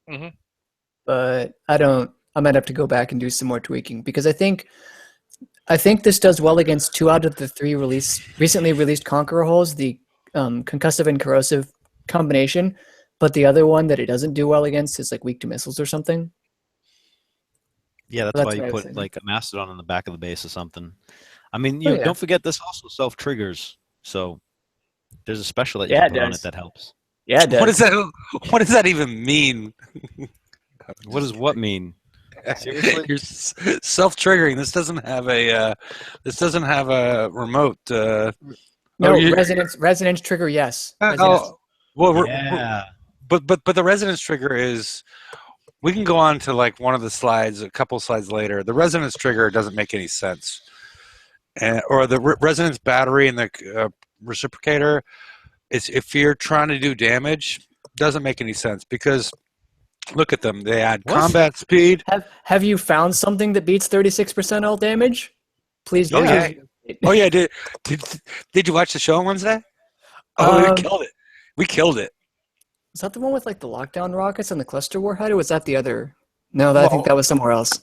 Mhm.
But I might have to go back and do some more tweaking because I think this does well against 2 out of the 3 recently released Conqueror holes, the concussive and corrosive combination. But the other one that it doesn't do well against is like weak to missiles or something.
Yeah, that's
That's
why
what
you
I was
put
thinking.
like a mastodon on the back of the base or something. I mean,
Oh, yeah.
don't forget this also self triggers. So there's a special that you
Yeah,
can
it
put on
does.
it that helps.
Yeah, it does.
What does that even mean?
What does what mean? Seriously?
You're self-triggering. This doesn't have a remote.
No,
you-
resonance trigger, yes. Resonance.
well,
Yeah.
but the resonance trigger is. We can go on to like one of the slides, a couple slides later. The resonance trigger doesn't make any sense, or the resonance battery and the reciprocator. It's if you're trying to do damage, doesn't make any sense because look at them. They add
What?
combat speed.
Have you found something that beats 36% all damage? Please don't.
Yeah.
use it.
Oh yeah, did you watch the show on Wednesday? Oh, we
Um,
killed it. We killed it.
Is that the one with like the lockdown rockets and the cluster warhead, or was that the other? No, I think that was somewhere else.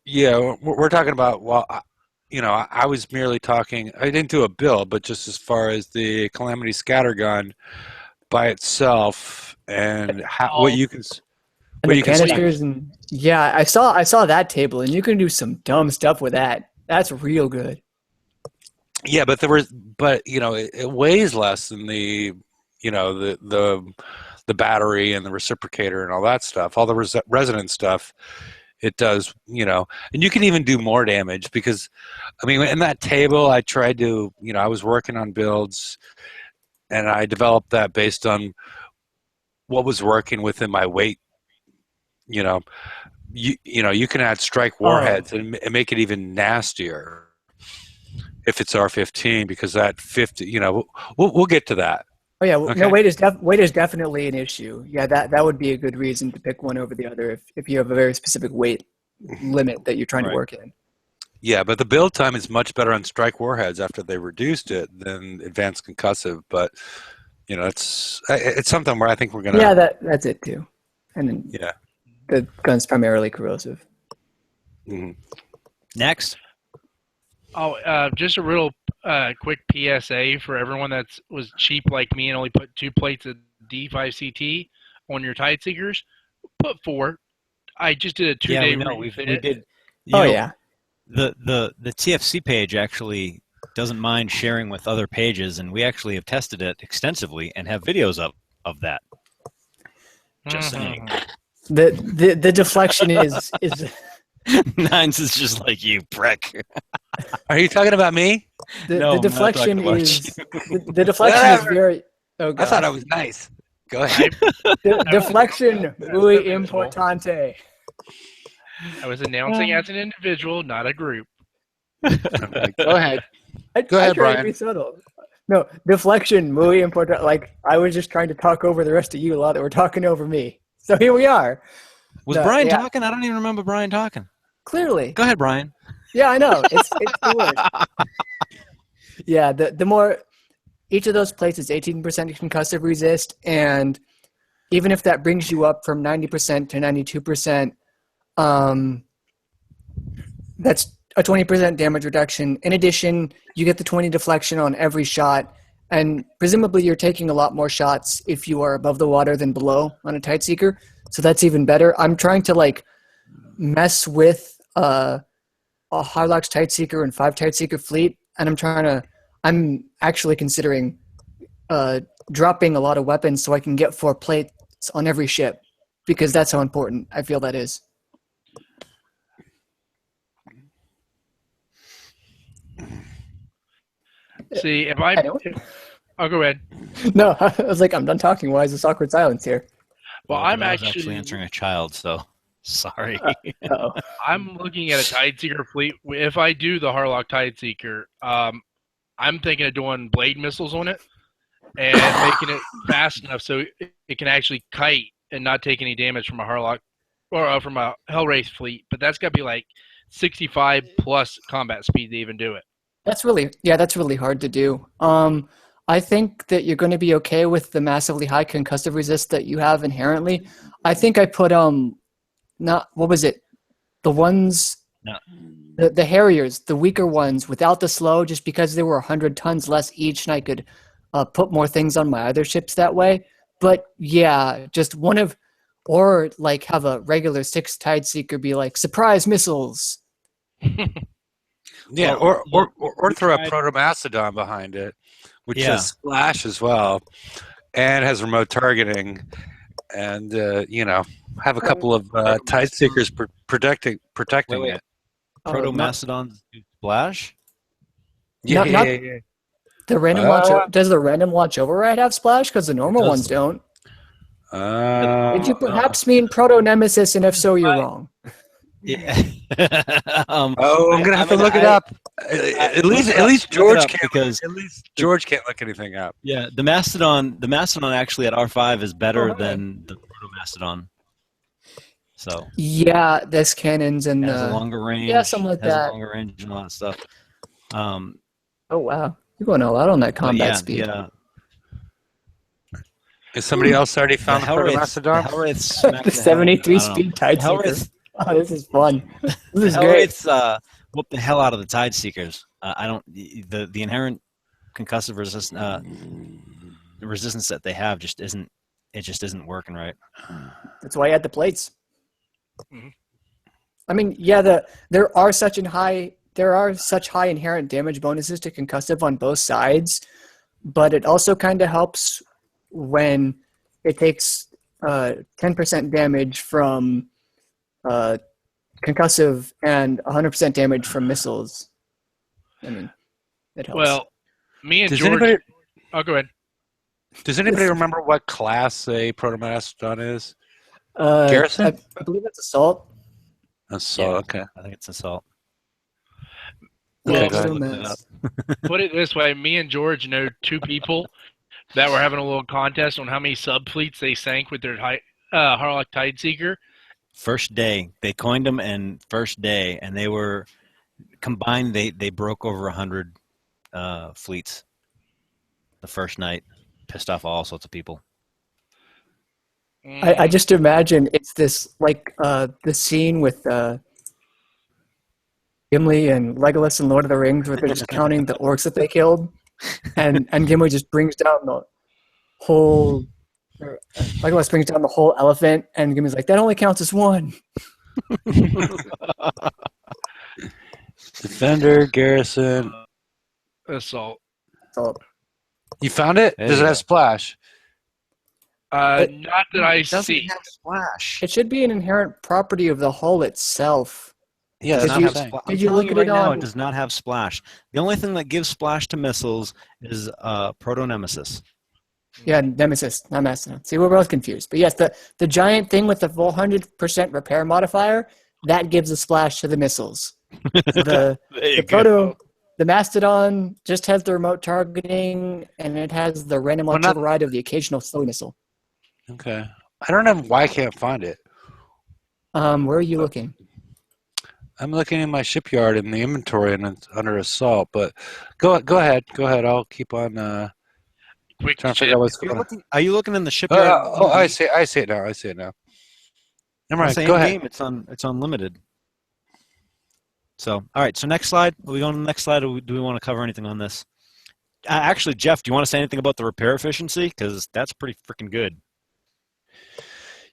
Yeah, we're talking about. Well, I was merely talking. I didn't do a build, but just as far as the Calamity Scattergun by itself and what you can.
And
What
the
you can
canisters and yeah, I saw that table, and you can do some dumb stuff with that. That's real good.
Yeah, but it weighs less than the battery and the reciprocator and all that stuff, all the resonance stuff. It does, and you can even do more damage because, I mean, in that table, I tried to, I was working on builds, and I developed that based on what was working within my weight. You can add strike warheads and make it even nastier if it's R15 because that 50. We'll get to that.
Oh yeah,
Okay.
no, weight is definitely an issue. Yeah, that would be a good reason to pick one over the other if you have a very specific weight limit that you're trying to work in.
Yeah, but the build time is much better on strike warheads after they reduced it than advanced concussive. But it's something where I think we're gonna.
Yeah, that's it too. And then the gun's primarily corrosive.
Mm-hmm.
Next.
Oh, just a real quick PSA for everyone that was cheap like me and only put 2 plates of D5CT on your tide seekers. Put 4. I just did a 2-day refit.
We did.
Yeah.
The TFC page actually doesn't mind sharing with other pages, and we actually have tested it extensively and have videos of that. Just saying.
The deflection is
Nines is just like you prick.
Are you talking about me?
No,
the deflection
I'm not talking
is the deflection is very. Oh God.
I thought I was nice. Go ahead.
Deflection muy importante.
I was announcing as an individual, not a group.
Go ahead.
Go
ahead,
to
Brian.
be subtle. No, deflection muy importante. Like I was just trying to talk over the rest of you a lot that were talking over me. So here we are.
Was Brian talking? I don't even remember Brian talking.
Clearly.
Go ahead, Brian.
Yeah, I know. It's the worst. Yeah, the more each of those plates is 18% concussive resist, and even if that brings you up from 90% to 92%, that's a 20% damage reduction. In addition, you get the 20 deflection on every shot, and presumably you're taking a lot more shots if you are above the water than below on a tight seeker. So that's even better. I'm trying to mess with a Harlock's tight seeker and 5 tight seeker fleet, and I'm actually considering dropping a lot of weapons so I can get 4 plates on every ship, because that's how important I feel that is.
See, I'll go ahead.
No, I was like, I'm done talking. Why is this awkward silence here?
Well,
I
I'm
was
actually
answering a child, so sorry.
I'm looking at a Tide Seeker fleet. If I do the Harlock Tide Seeker, I'm thinking of doing blade missiles on it and making it fast enough so it can actually kite and not take any damage from a Harlock or from a Hellwraith fleet. But that's got to be like 65 plus combat speed to even do it.
That's really hard to do. I think that you're going to be okay with the massively high concussive resist that you have inherently. I think I put not what was it? The ones
No.
the Harriers, the weaker ones without the slow, just because they were 100 tons less each, and I could put more things on my other ships that way. But yeah, just or like have a regular 6 Tideseeker be like surprise missiles.
Yeah,
Well,
or
we
throw
tried-
a Protomastodon behind it, which
Yeah.
has splash as well, and has remote targeting, and have a couple of Tideseekers protecting
Wait.
it.
Protomastodons do splash?
Yeah,
Not-
yeah.
The random does the random launch override have splash? Because the normal
does.
ones don't. Did you
Uh,
perhaps mean Proto Nemesis? And if so, you're wrong.
Yeah.
I'm gonna have to look it up. At least George can't
because
at least George can't look anything up.
yeah, the Mastodon actually at R5 is better than the Protomastodon. So
Yeah, there's cannons and
it has a longer range.
yeah, something like
has
that.
a longer range and all that stuff.
Oh wow, you're going all out on that
But
combat speed.
Yeah.
Has somebody else already found the Protomastodon?
The 73 speed Tideseeker. Oh, this is fun. This is great.
Hellwraiths whoop the hell out of the Tideseekers. I don't the inherent concussive resistance that they have just isn't working right.
That's why I had the plates.
Mhm.
I mean, yeah, there are such high inherent damage bonuses to concussive on both sides, but it also kind of helps when it takes 10% damage from concussive and 100% damage from missiles. I mean, it helps.
Well, me and
Does
George.
anybody
Go ahead.
remember what class a Protomastodon is?
Garrison? I believe it's assault.
Okay.
I think it's assault.
Well,
go ahead.
Look it up.
Put it this way: me and George know 2 people that were having a little contest on how many subfleets they sank with their Harlock Tideseeker.
First day they coined them, and first day, and they were combined. They broke over 100 fleets the first night. Pissed off all sorts of people.
I just imagine it's this like the scene with Gimli and Legolas in Lord of the Rings where they're just counting the orcs that they killed, and Gimli just brings down the whole. Legolas brings down the whole elephant, and Gimli's like, "That only counts as one."
Defender, Garrison.
Assault.
So
You found it?
There
Does
you
it
go.
have splash?
Not that I
It doesn't
see.
have splash.
it should be an inherent property of the hull itself.
Yeah,
Does
that's
not
what
have
I'm saying.
spla-
Did
I'm
you
telling
look at
right
it
now,
on-
it does not have splash. The only thing that gives splash to missiles is Proto-Nemesis.
Yeah, Nemesis, not Mastodon. See, we're both confused. But yes, the giant thing with the full 100% repair modifier, that gives a splash to the missiles. The the Mastodon just has the remote targeting, and it has the random launch
not-
override of the occasional slow missile.
Okay. I don't know why I can't find it.
Where are you looking?
I'm looking in my shipyard in the inventory and it's under assault, but go ahead. Go ahead. I'll keep on
Quick
trying to
chip.
figure out what's going on.
Are you looking in the shipyard?
I see it now. Never mind.
Same
Go ahead.
game. It's unlimited. So, all right. So next slide. Are we going to the next slide, or do we want to cover anything on this? Actually, Jeff, do you want to say anything about the repair efficiency? Because that's pretty freaking good.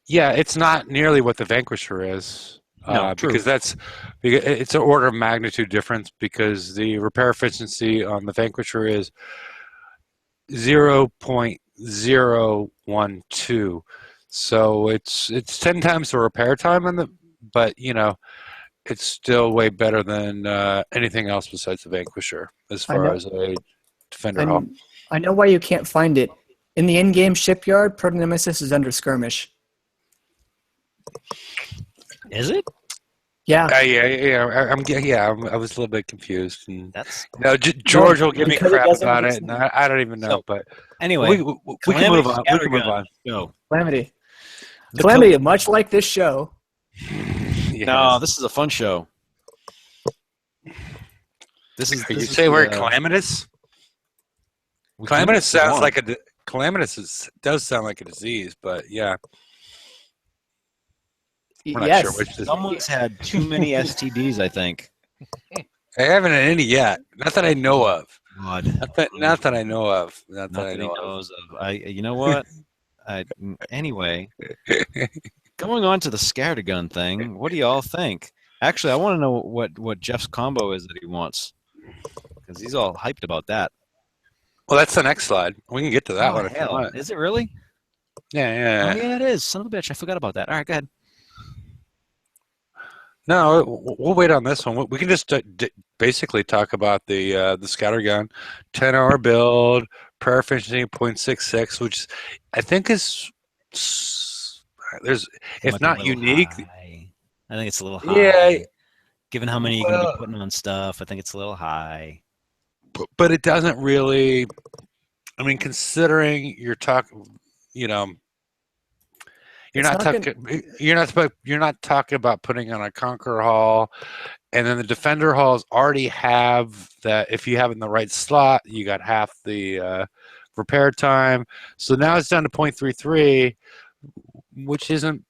Yeah, it's not nearly what the Vanquisher is.
No, true.
Because it's an order of magnitude difference because the repair efficiency on the Vanquisher is 0.012. So it's 10 times the repair time but it's still way better than anything else besides the Vanquisher as far as a defender hull.
I know why you can't find it. In the in-game shipyard, Proto-Nemesis is under skirmish.
Is it?
Yeah.
I was a little bit confused. And,
That's
George will give me
because it
crap
doesn't
about
make
it, and I don't even know.
So,
but
anyway.
we can move on. We can move on.
Go.
Calamity. Calamity, much like this show.
Yes.
No, this is a fun show. This is.
You
This is
say
the,
we're calamitous?
we
Calamitous
can if you
sounds
want.
like does sound like a disease, but yeah, we're not sure
Yes.
which disease.
Someone's had too many STDs, I think.
I haven't had any yet. Not that I know of.
God.
Not that I know of. Not
Not
that I
that he
know of.
knows of. You know what? Anyway, going on to the scattergun thing. What do y'all think? Actually, I want to know what Jeff's combo is that he wants, because he's all hyped about that.
Well, that's the next slide. We can get to that
Oh
one if you
hell,
want.
is it really?
Yeah.
Oh yeah, it is. Son of a bitch, I forgot about that. All right, go ahead.
No, we'll wait on this one. We can just basically talk about the scattergun, 10-hour build, prayer efficiency 0.66, which I think is there's if
Might be a
not
little
unique.
high. I think it's a little high.
Yeah,
Given how many you're going to be putting on stuff, I think it's a little high.
but it doesn't really. I mean, considering you're talking, you know, you're
It's
not
not
talking. You're not talking about putting on a Conqueror Hall, and then the Defender Halls already have that. If you have it in the right slot, you got half the repair time. So now it's down to 0.33, which isn't.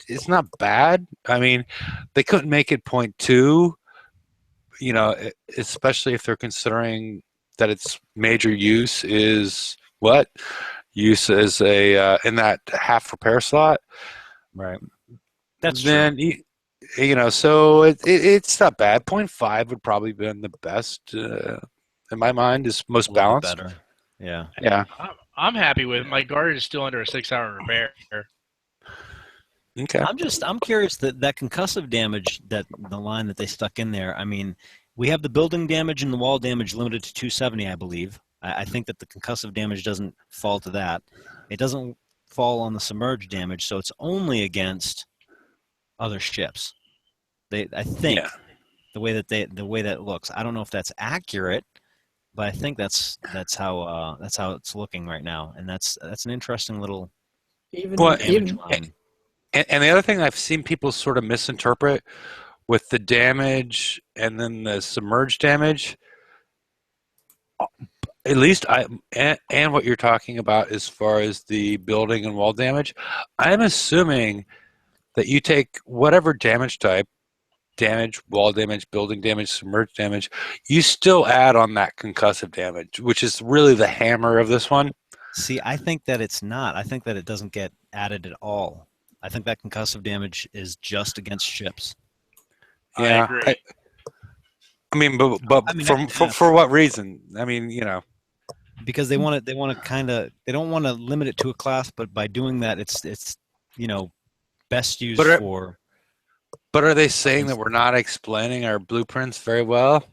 It's not bad. I mean, they couldn't make it 0.2. You know, especially if they're considering that its major use is what use as a in that half repair slot.
Right. That's
then
true.
you know, so it's not bad. 0.5 would probably been the best in my mind. Is most
A little bit
balanced.
better. Yeah.
Yeah.
I'm happy with it. My guard is still under a 6-hour repair.
Okay.
I'm curious that concussive damage, that the line that they stuck in there. I mean, we have the building damage and the wall damage limited to 270, I believe. I think that the concussive damage doesn't fall to that. It doesn't fall on the submerged damage, so it's only against other ships. I think
Yeah.
the way that it looks. I don't know if that's accurate, but I think that's how it's looking right now, and that's an interesting little damage line.
And the other thing I've seen people sort of misinterpret with the damage and then the submerged damage, at least and what you're talking about as far as the building and wall damage, I'm assuming that you take whatever damage type, damage, wall damage, building damage, submerged damage, you still add on that concussive damage, which is really the hammer of this one.
See, I think that it's not. I think that it doesn't get added at all. I think that concussive damage is just against ships.
Yeah,
I agree.
I mean, but
I mean,
for what reason? I mean, you know,
because they want to kind of, they don't want to limit it to a class, but by doing that, it's you know, best used for.
But are they saying that we're not explaining our blueprints very well,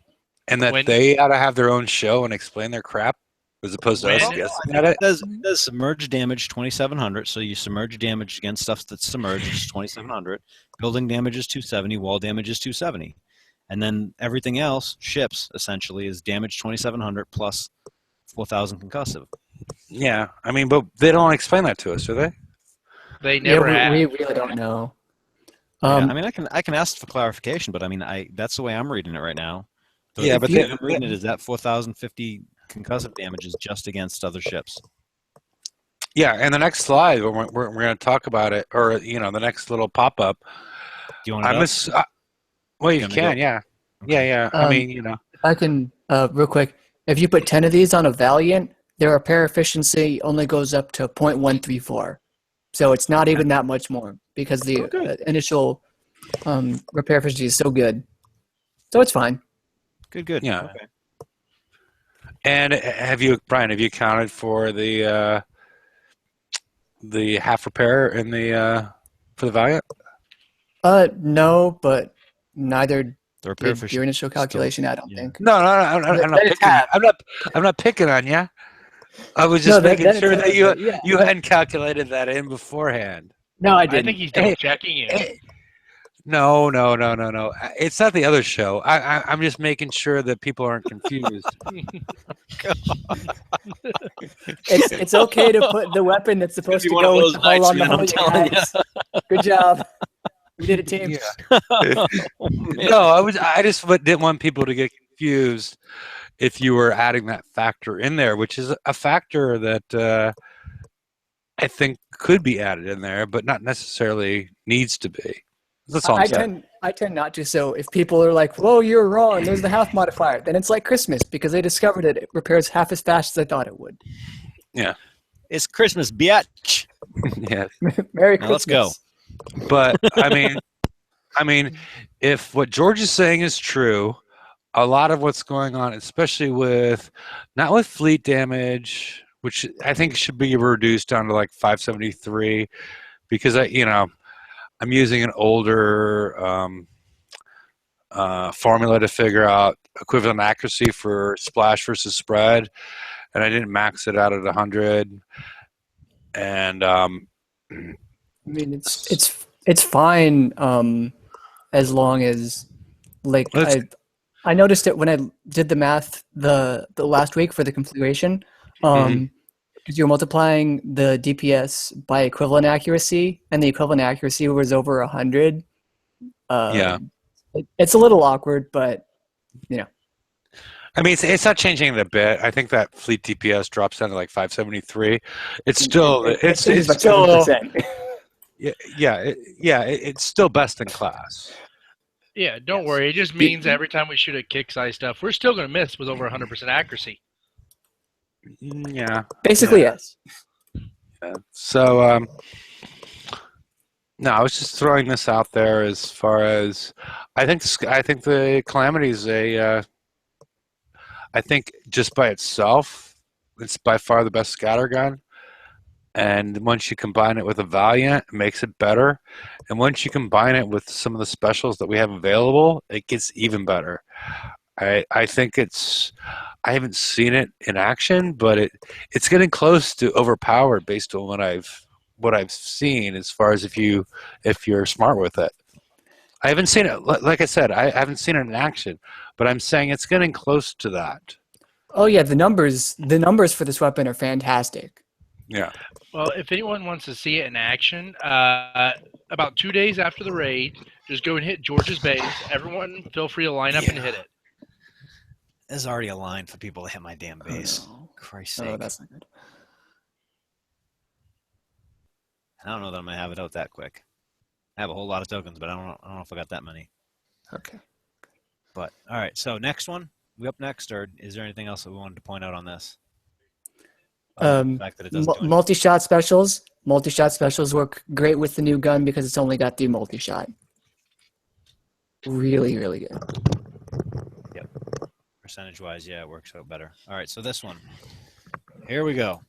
and that they ought to have their own show and explain their crap as opposed to us guessing at it?
It does submerge damage 2,700, so you submerge damage against stuff that's submerged is 2,700. Building damage is 270. Wall damage is 270, and then everything else, ships essentially, is damage 2,700 plus 4,000 concussive.
Yeah, I mean, but they don't explain that to us, do they?
They never have.
We really don't know.
Yeah, I mean, I can ask for clarification, but I mean, that's the way I'm reading it right now.
Yeah, but
I'm reading it is that 4,050 concussive damage is just against other ships.
Yeah, and the next slide, we're going to talk about it, or you know, the next little pop up.
Do you want to?
Well, you can, yeah, okay. yeah. I mean, you know,
if I can real quick. If you put 10 of these on a Valiant, their repair efficiency only goes up to 0.134. So it's not even that much more because the initial repair efficiency is so good. So it's fine.
Good.
Yeah.
Okay.
And Brian, have you accounted for the half repair in the for the Valiant?
No, but neither
The repair
did your initial calculation. I don't think.
No, I'm not picking on you. I was just making sure that you hadn't calculated that in beforehand.
No, I
I
didn't.
think he's double checking it.
No. It's not the other show. I'm just making sure that people aren't confused.
It's okay to put the weapon that's supposed to go with the hull on the hull. Good job. We did it, team.
Yeah.
Oh, man.
No, I just didn't want people to get confused if you were adding that factor in there, which is a factor that I think could be added in there, but not necessarily needs to be. That's all I'm saying.
I tend not to. So if people are like, "Whoa, you're wrong. There's the half modifier," then it's like Christmas because they discovered it repairs half as fast as I thought it would.
It's Christmas, biatch.
Yeah,
Merry
Now
Christmas.
let's go.
but I mean, if what George is saying is true, a lot of what's going on, especially not with fleet damage, which I think should be reduced down to like 573, because I'm using an older formula to figure out equivalent accuracy for splash versus spread, and I didn't max it out at 100. And
I mean, it's fine as long as like I noticed it when I did the math the last week for the configuration. Because you're multiplying the DPS by equivalent accuracy, and the equivalent accuracy was over 100.
Yeah.
It's a little awkward, but
I mean, it's not changing it a bit. I think that fleet DPS drops down to like 573. It's still it's still
7%.
it's still best in class.
Yeah, don't worry. It just means every time we shoot a kick size stuff, we're still going to miss with over 100% accuracy.
Yeah.
Basically, yes.
Yeah. So, no, I was just throwing this out there as far as I think the Calamity is I think just by itself, it's by far the best scatter gun. And once you combine it with a Valiant, it makes it better. And once you combine it with some of the specials that we have available, it gets even better. I think I haven't seen it in action, but it's getting close to overpowered based on what I've seen as far as if you're smart with it. I haven't seen it. Like I said, I haven't seen it in action, but I'm saying it's getting close to that.
Oh yeah, the numbers for this weapon are fantastic.
Yeah.
Well, if anyone wants to see it in action, about 2 days after the raid, just go and hit George's base. Everyone, feel free to line up and hit it.
There's already a line for people to hit my damn base.
Oh, no.
Christ's
Oh,
sake.
that's not good.
I don't know that I'm going to have it out that quick. I have a whole lot of tokens, but I don't know if I got that many.
Okay.
But, all right, so next one. We up next, or is there anything else that we wanted to point out on this? The fact that it doesn't do anything.
Multi-shot specials. Multi-shot specials work great with the new gun because it's only got the multi-shot. Really, really good.
Yep. Percentage-wise, yeah, it works out better. All right, so this one. Here we go.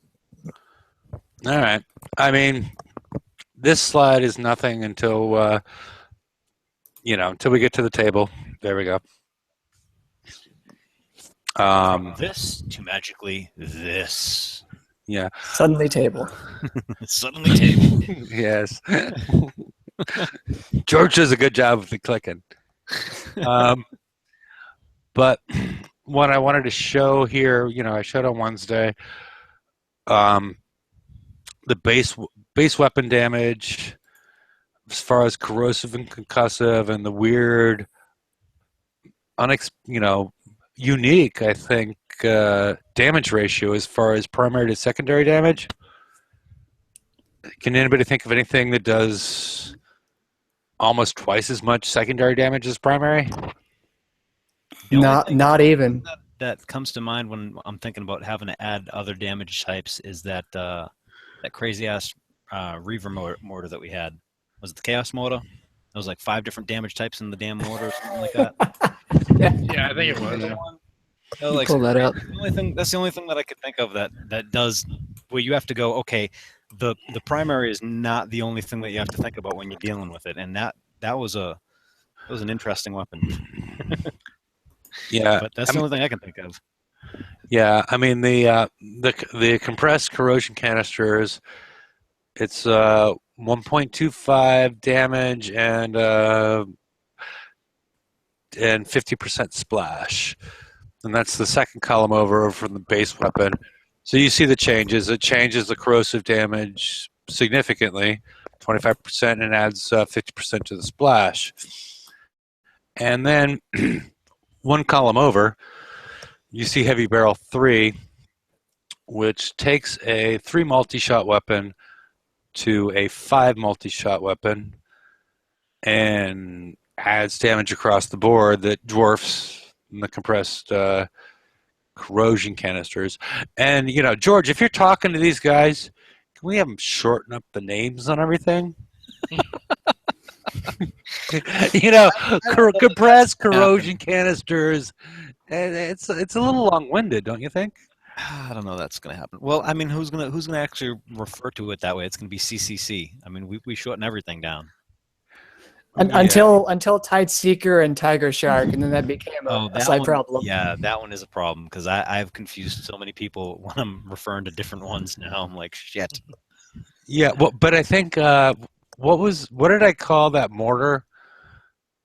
All right. I mean, this slide is nothing until until we get to the table. There we go.
This to magically this.
Yeah.
Suddenly table.
Suddenly table.
Yes. George does a good job of the clicking. But what I wanted to show here, I showed on Wednesday, the base weapon damage as far as corrosive and concussive and the weird, unique, I think, damage ratio as far as primary to secondary damage. Can anybody think of anything that does almost twice as much secondary damage as primary?
Not even.
That comes to mind when I'm thinking about having to add other damage types is that crazy ass Reaver mortar that we had. Was it the Chaos mortar? There was like 5 different damage types in the damn mortar or something like that.
Yeah, I think it was.
Like,
Pull that up.
That's the only thing that I could think of that does where you have to go, okay, the primary is not the only thing that you have to think about when you're dealing with it, and that was an interesting weapon.
Yeah,
but that's the only thing I can think of.
Yeah, I mean the compressed corrosion canisters, it's 1.25 damage and 50% splash, and that's the second column over from the base weapon. So you see the changes. It changes the corrosive damage significantly 25%, and adds 50% to the splash. And then one column over, you see Heavy Barrel 3, which takes a 3 multi-shot weapon to a 5 multi-shot weapon and adds damage across the board that dwarfs the compressed corrosion canisters. And, George, if you're talking to these guys, can we have them shorten up the names on everything? Compressed corrosion canisters. And it's a little long-winded, don't you think?
I don't know that's going to happen. Well, I mean, who's gonna actually refer to it that way? It's going to be CCC. I mean, we shorten everything down.
Until Tide Seeker and Tiger Shark, and then that became a slight problem.
Yeah, that one is a problem because I've confused so many people when I'm referring to different ones now. I'm like, shit.
Yeah, well, but I think what did I call that mortar?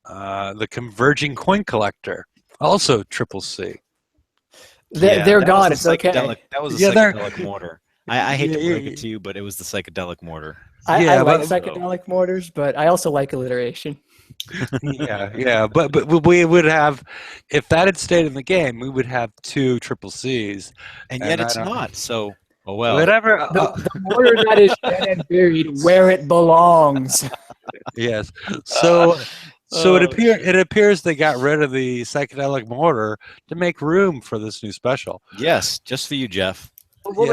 The Converging Coin Collector, also triple C.
They're gone. It's okay.
That was a psychedelic mortar. I hate to break it to you, but it was the psychedelic mortar.
I like psychedelic mortars, but I also like alliteration.
yeah, but we would have, if that had stayed in the game, we would have 2 triple Cs.
And yet it's not. So, oh well.
Whatever.
The mortar that is dead and buried where it belongs.
Yes. So it appears they got rid of the psychedelic mortar to make room for this new special.
Yes, just for you, Jeff.
We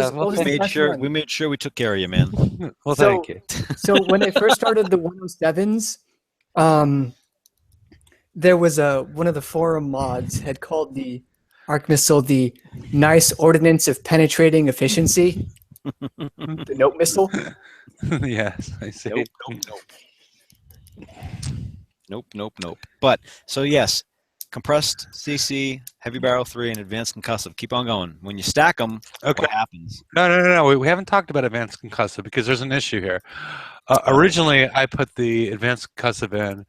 made sure we took care of you, man.
Well, thank you.
So when they first started the 107s, there was one of the forum mods had called the arc missile the nice ordinance of penetrating efficiency. The note missile.
Yes, I see.
Nope. But so yes, compressed CC, Heavy Barrel 3, and Advanced Concussive. Keep on going. When you stack them,
okay.
What happens?
No. We haven't talked about Advanced Concussive because there's an issue here. Originally, I put the Advanced Concussive in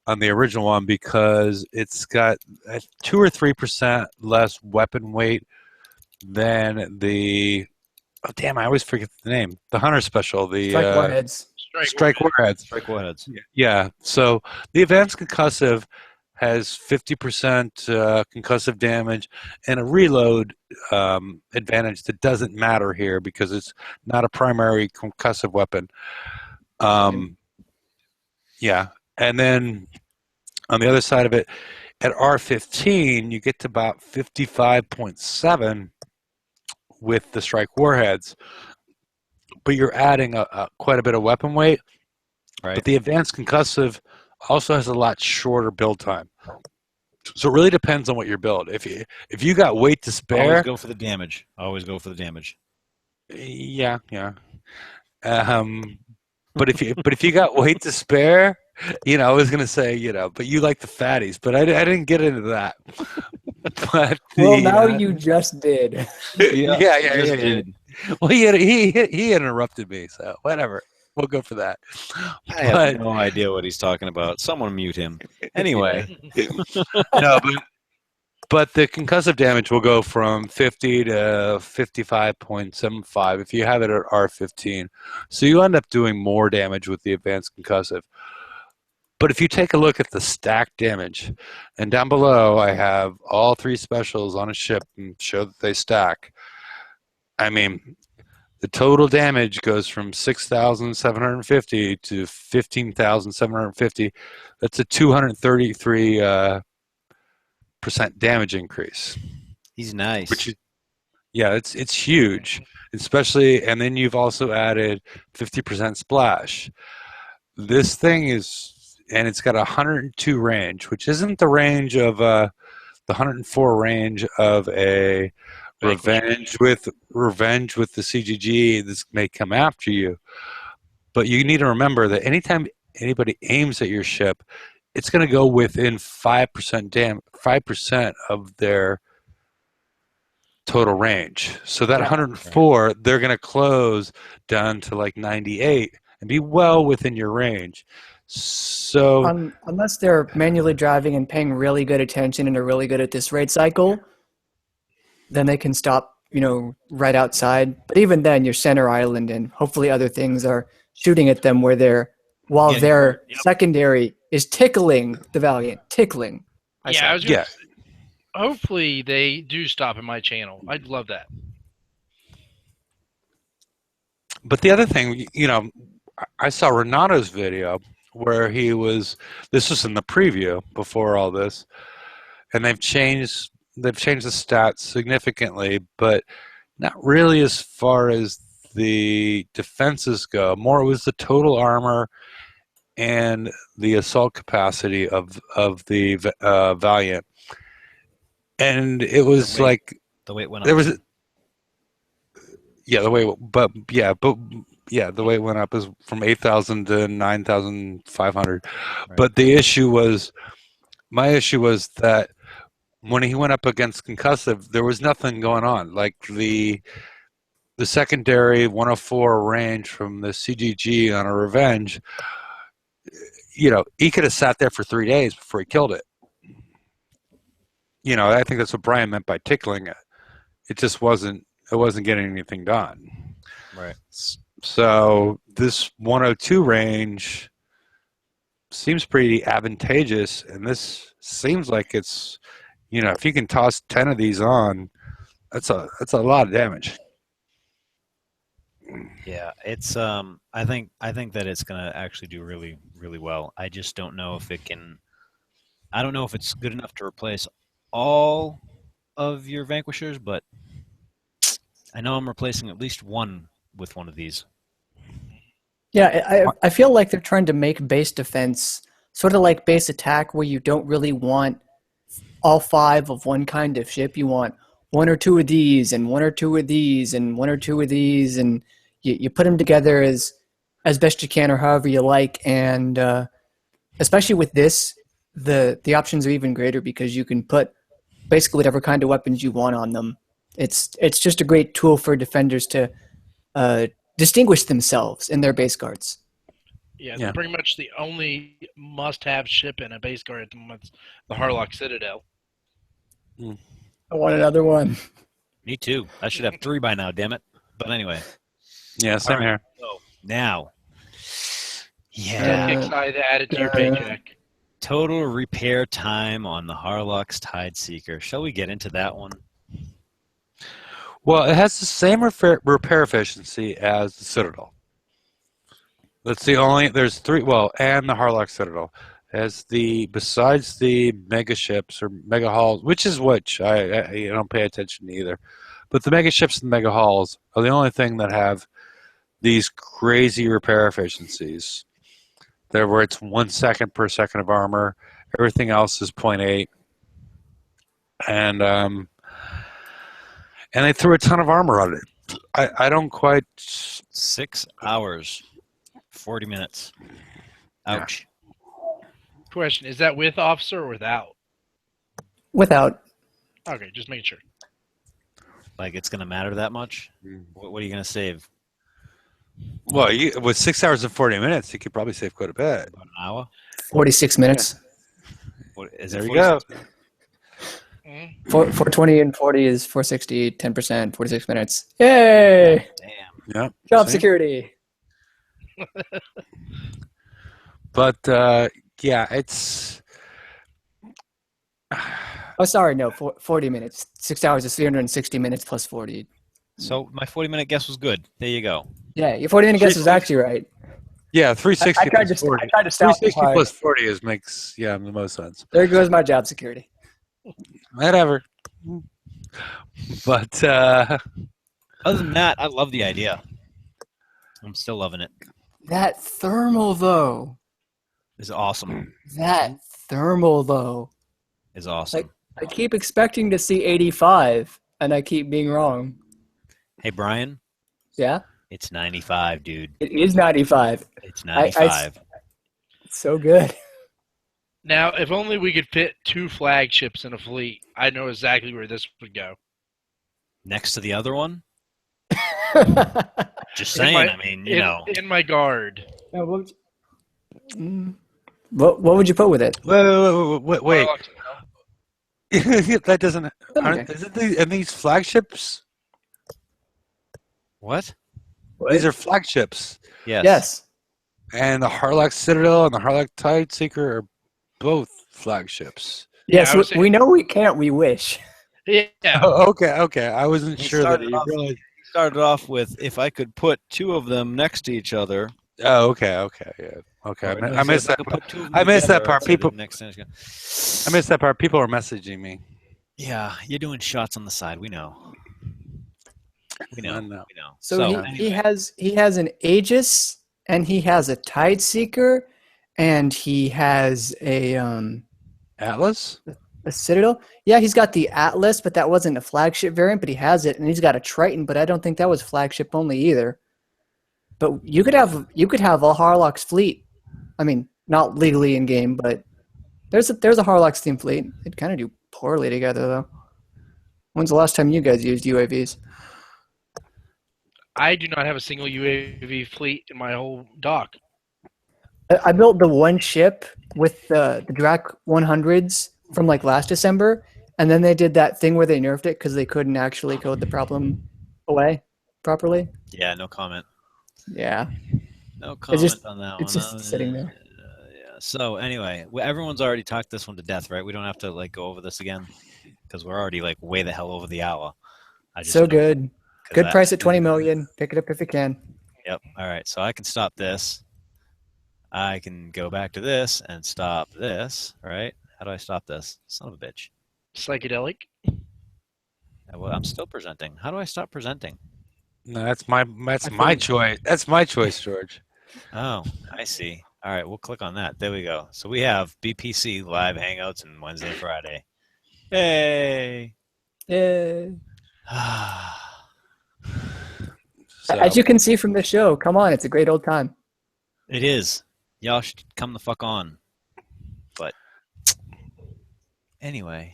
on the original one because it's got 2 or 3% less weapon weight than the. Oh damn! I always forget the name. The Hunter Special. The
Strike Warheads.
Strike Warheads.
Strike Warheads.
Yeah. So the Advanced Concussive has 50% concussive damage and a reload advantage that doesn't matter here because it's not a primary concussive weapon. Yeah. And then on the other side of it, at R15, you get to about 55.7 with the Strike Warheads, but you're adding quite a bit of weapon weight.
Right.
But the Advanced Concussive also has a lot shorter build time. So it really depends on what your build. If you got weight to spare,
always go for the damage.
Yeah. But if you got weight to spare, I was gonna say, but you like the fatties, but I didn't get into that. But
you just did.
Yeah. Well, he interrupted me, so whatever. We'll go for that.
I have no idea what he's talking about. Someone mute him. Anyway.
No, but the concussive damage will go from 50 to 55.75 if you have it at R15. So you end up doing more damage with the Advanced Concussive. But if you take a look at the stack damage, and down below I have all 3 specials on a ship and show that they stack. I mean, the total damage goes from 6,750 to 15,750. That's a 233% damage increase.
He's nice.
It's huge, especially. And then you've also added 50% splash. This thing it's got 102 range, which isn't the range of the 104 range of a Revenge with the CGG. This may come after you, but you need to remember that anytime anybody aims at your ship, it's going to go within 5% of their total range. So that 104, they're going to close down to like 98 and be well within your range. So
unless they're manually driving and paying really good attention and are really good at this raid cycle, then they can stop, right outside. But even then, your center island and hopefully other things are shooting at them while
Getting
their
hurt, yep.
secondary is tickling the Valiant. Tickling.
Yeah, I was gonna
Yeah.
hopefully they do stop in my channel. I'd love that.
But the other thing, I saw Renato's video where this was in the preview before all this, and they've changed the stats significantly, but not really as far as the defenses go. More it was the total armor and the assault capacity of the Valiant, and it was
The weight-
like
the weight went up.
there was. Yeah, the weight went up is from 8,000 to 9,500.
Right.
But my issue was that when he went up against concussive, there was nothing going on. Like the secondary 104 range from the CGG on a Revenge, he could have sat there for 3 days before he killed it. I think that's what Brian meant by tickling it. It just wasn't getting anything done.
Right.
So this 102 range seems pretty advantageous, and this seems like it's, if you can toss 10 of these on, that's a lot of damage.
Yeah, it's I think that it's gonna actually do really, really well. I just don't know if it can. I don't know if it's good enough to replace all of your Vanquishers, but I know I'm replacing at least one with one of these.
Yeah, I feel like they're trying to make base defense sort of like base attack, where you don't really want all 5 of one kind of ship. You want 1 or 2 of these, and 1 or 2 of these, and 1 or 2 of these, and you put them together as best you can, or however you like. And especially with this, the options are even greater because you can put basically whatever kind of weapons you want on them. It's just a great tool for defenders to distinguish themselves in their base guards.
Yeah, pretty much the only must-have ship in a base guard at the moment is the Harlock Citadel.
I want another one.
Me too. I should have 3 by now, damn it. But anyway.
Yeah, same here.
So now.
Yeah.
Yeah.
Kickside added to your paycheck.
Total repair time on the Harlock's Tideseeker. Shall we get into that one?
Well, it has the same repair efficiency as the Citadel. There's 3, and the Harlock Citadel. Besides the mega ships or mega hulls, which I don't pay attention to either, but the mega ships and mega hulls are the only thing that have these crazy repair efficiencies. There, where it's 1 second per second of armor. Everything else is 0.8, and they threw a ton of armor on it. I don't quite.
6 hours, 40 minutes. Ouch.
Question: is that with officer or without?
Without.
Okay, just making sure.
Like it's going to matter that much? What are you going to save?
Well, with 6 hours and 40 minutes, you could probably save quite a bit.
About an hour?
46 minutes.
What, is
There
it
you go.
46?
420 and 40 is 460, 10%, 46 minutes. Yay!
Damn.
Yeah.
Job
See?
security.
But yeah, it's.
Oh, sorry, no, 40 minutes. 6 hours is 360 minutes plus 40.
So my 40-minute guess was good. There you go.
Yeah, your 40-minute guess was actually right.
Yeah, 360
I tried
plus
to
40.
I tried to stop
360
hard.
plus 40 makes the most sense.
There goes my job security.
Whatever. But
Other than that, I love the idea. I'm still loving it.
That thermal, though.
It's awesome.
That thermal, though.
It's awesome.
I keep expecting to see 85, and I keep being wrong.
Hey, Brian,
Yeah?
it's 95, dude.
It is 95.
It's 95.
It's so good.
Now, if only we could fit 2 flagships in a fleet, I know exactly where this would go.
Next to the other one? Just
In
saying,
my-
I mean, you know.
In my guard.
Now, what would you put with it?
wait.
Harlock Citadel.
That doesn't.
Okay.
And these flagships?
What?
These are flagships.
Yes.
Yes.
And the Harlock Citadel and the Harlock Tideseeker are both flagships.
Yes,
I was
we know we can't. We wish.
Yeah.
Oh, okay. I wasn't
He
sure that
started
you
off-
realized.
He started off with, if I could put two of them next to each other.
Oh, okay, yeah, okay.
Or, no,
I
he said,
missed
if I
that.
could put two of them
I missed that
together,
part.
I'd say they're
People,
next to each other.
I missed that part. People are messaging me.
Yeah, you're doing shots on the side. We know. We know.
I know.
We know.
So he
anyway.
has an Aegis, and he has a Tideseeker, and he has
Atlas?
a Citadel. Yeah, he's got the Atlas, but that wasn't a flagship variant, but he has it, and he's got a Triton, but I don't think that was flagship only either. But you could have a Harlock's fleet. I mean, not legally in game, but there's a Harlock's team fleet. They'd kind of do poorly together though. When's the last time you guys used UAVs?
I do not have a single UAV fleet in my whole dock.
I built the one ship with the Drac 100s from like last December, and then they did that thing where they nerfed it because they couldn't actually code the problem away properly.
Yeah, no comment.
Yeah,
No comment on that one.
it's just sitting there.
Yeah. So anyway, everyone's already talked this one to death, right? We don't have to like go over this again because we're already like way the hell over the hour.
So good. Good price at 20 million. Pick it up if you can.
Yep. All right. So I can stop this. I can go back to this and stop this. Right? How do I stop this? Son of a bitch.
Psychedelic.
Well, I'm still presenting. How do I stop presenting?
No, that's my choice. That's my choice, George.
Oh, I see. All right, we'll click on that. There we go. So we have BPC live hangouts on Wednesday, Friday. Hey.
Yeah.
So,
As you can see from the show, come on, it's a great old time.
It is. Y'all should come the fuck on. But anyway.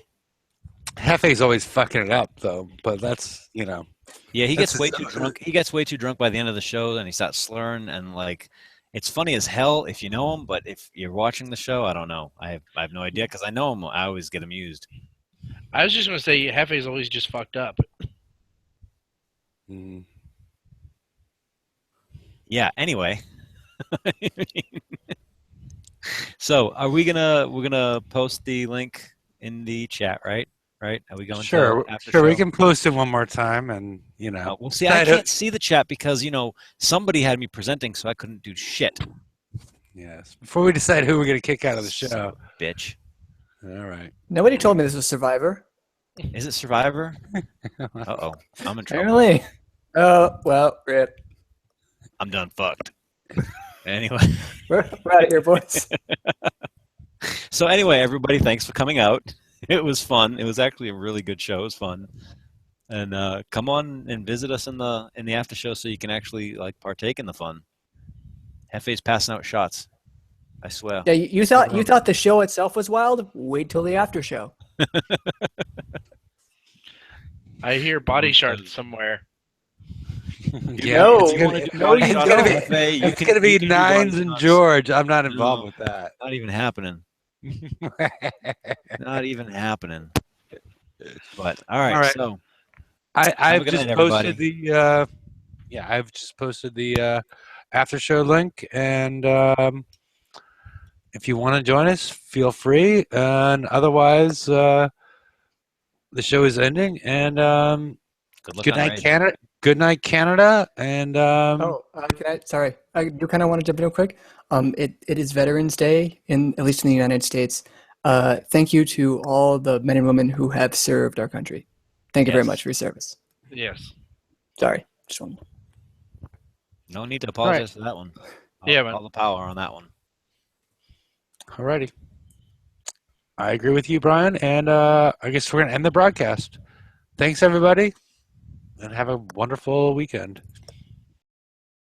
Hefe's always fucking it up, though. But that's,
Yeah, he gets way too drunk. He gets way too drunk by the end of the show, and he starts slurring. And like, it's funny as hell if you know him, but if you're watching the show, I don't know. I have no idea because I know him. I always get amused.
I was just going to say Hefe's always just fucked up.
Mm.
Yeah. Anyway. So, we're gonna post the link in the chat, right? Right? Are we going?
Sure.
After
Sure.
show?
We can post it one more time, and
Well, see, I can't see the chat because somebody had me presenting, so I couldn't do shit.
Yes. Before we decide who we're gonna kick out of the show.
Son of a bitch.
All right.
Nobody told me this was Survivor.
Is it Survivor? Uh-oh. I'm in trouble.
Apparently. Oh, well, rip.
I'm done fucked. Anyway.
We're out of here, boys.
So anyway, everybody, thanks for coming out. It was fun. It was actually a really good show. It was fun. And come on and visit us in the after show so you can actually like partake in the fun. Hefe's passing out shots. I swear.
Yeah, you thought the show itself was wild? Wait till the after show.
I hear body shards somewhere.
Yeah,
No,
it's gonna,
no, you
it's
don't.
gonna be,
Hefe, you
it's
can-
gonna be
you can do
Nines
body
and
shots.
George. I'm not involved
No.
with that.
Not even happening. Not even happening. But all right.
All right.
So
I've
a good
just
night,
posted the I've just posted the after show link, and if you want to join us, feel free. And otherwise, the show is ending. And
good luck
good
on
night,
Raid.
Canada. Good night, Canada. And
Sorry. I do kind of want to jump in real quick. It is Veterans Day at least in the United States. Thank you to all the men and women who have served our country. Thank you very
Yes.
much for your service.
Yes.
Sorry. Just one.
No need to apologize for that one.
Yeah, man.
All the power on that one.
alrighty. I agree with you, Brian. And I guess we're gonna end the broadcast. Thanks, everybody, and have a wonderful weekend.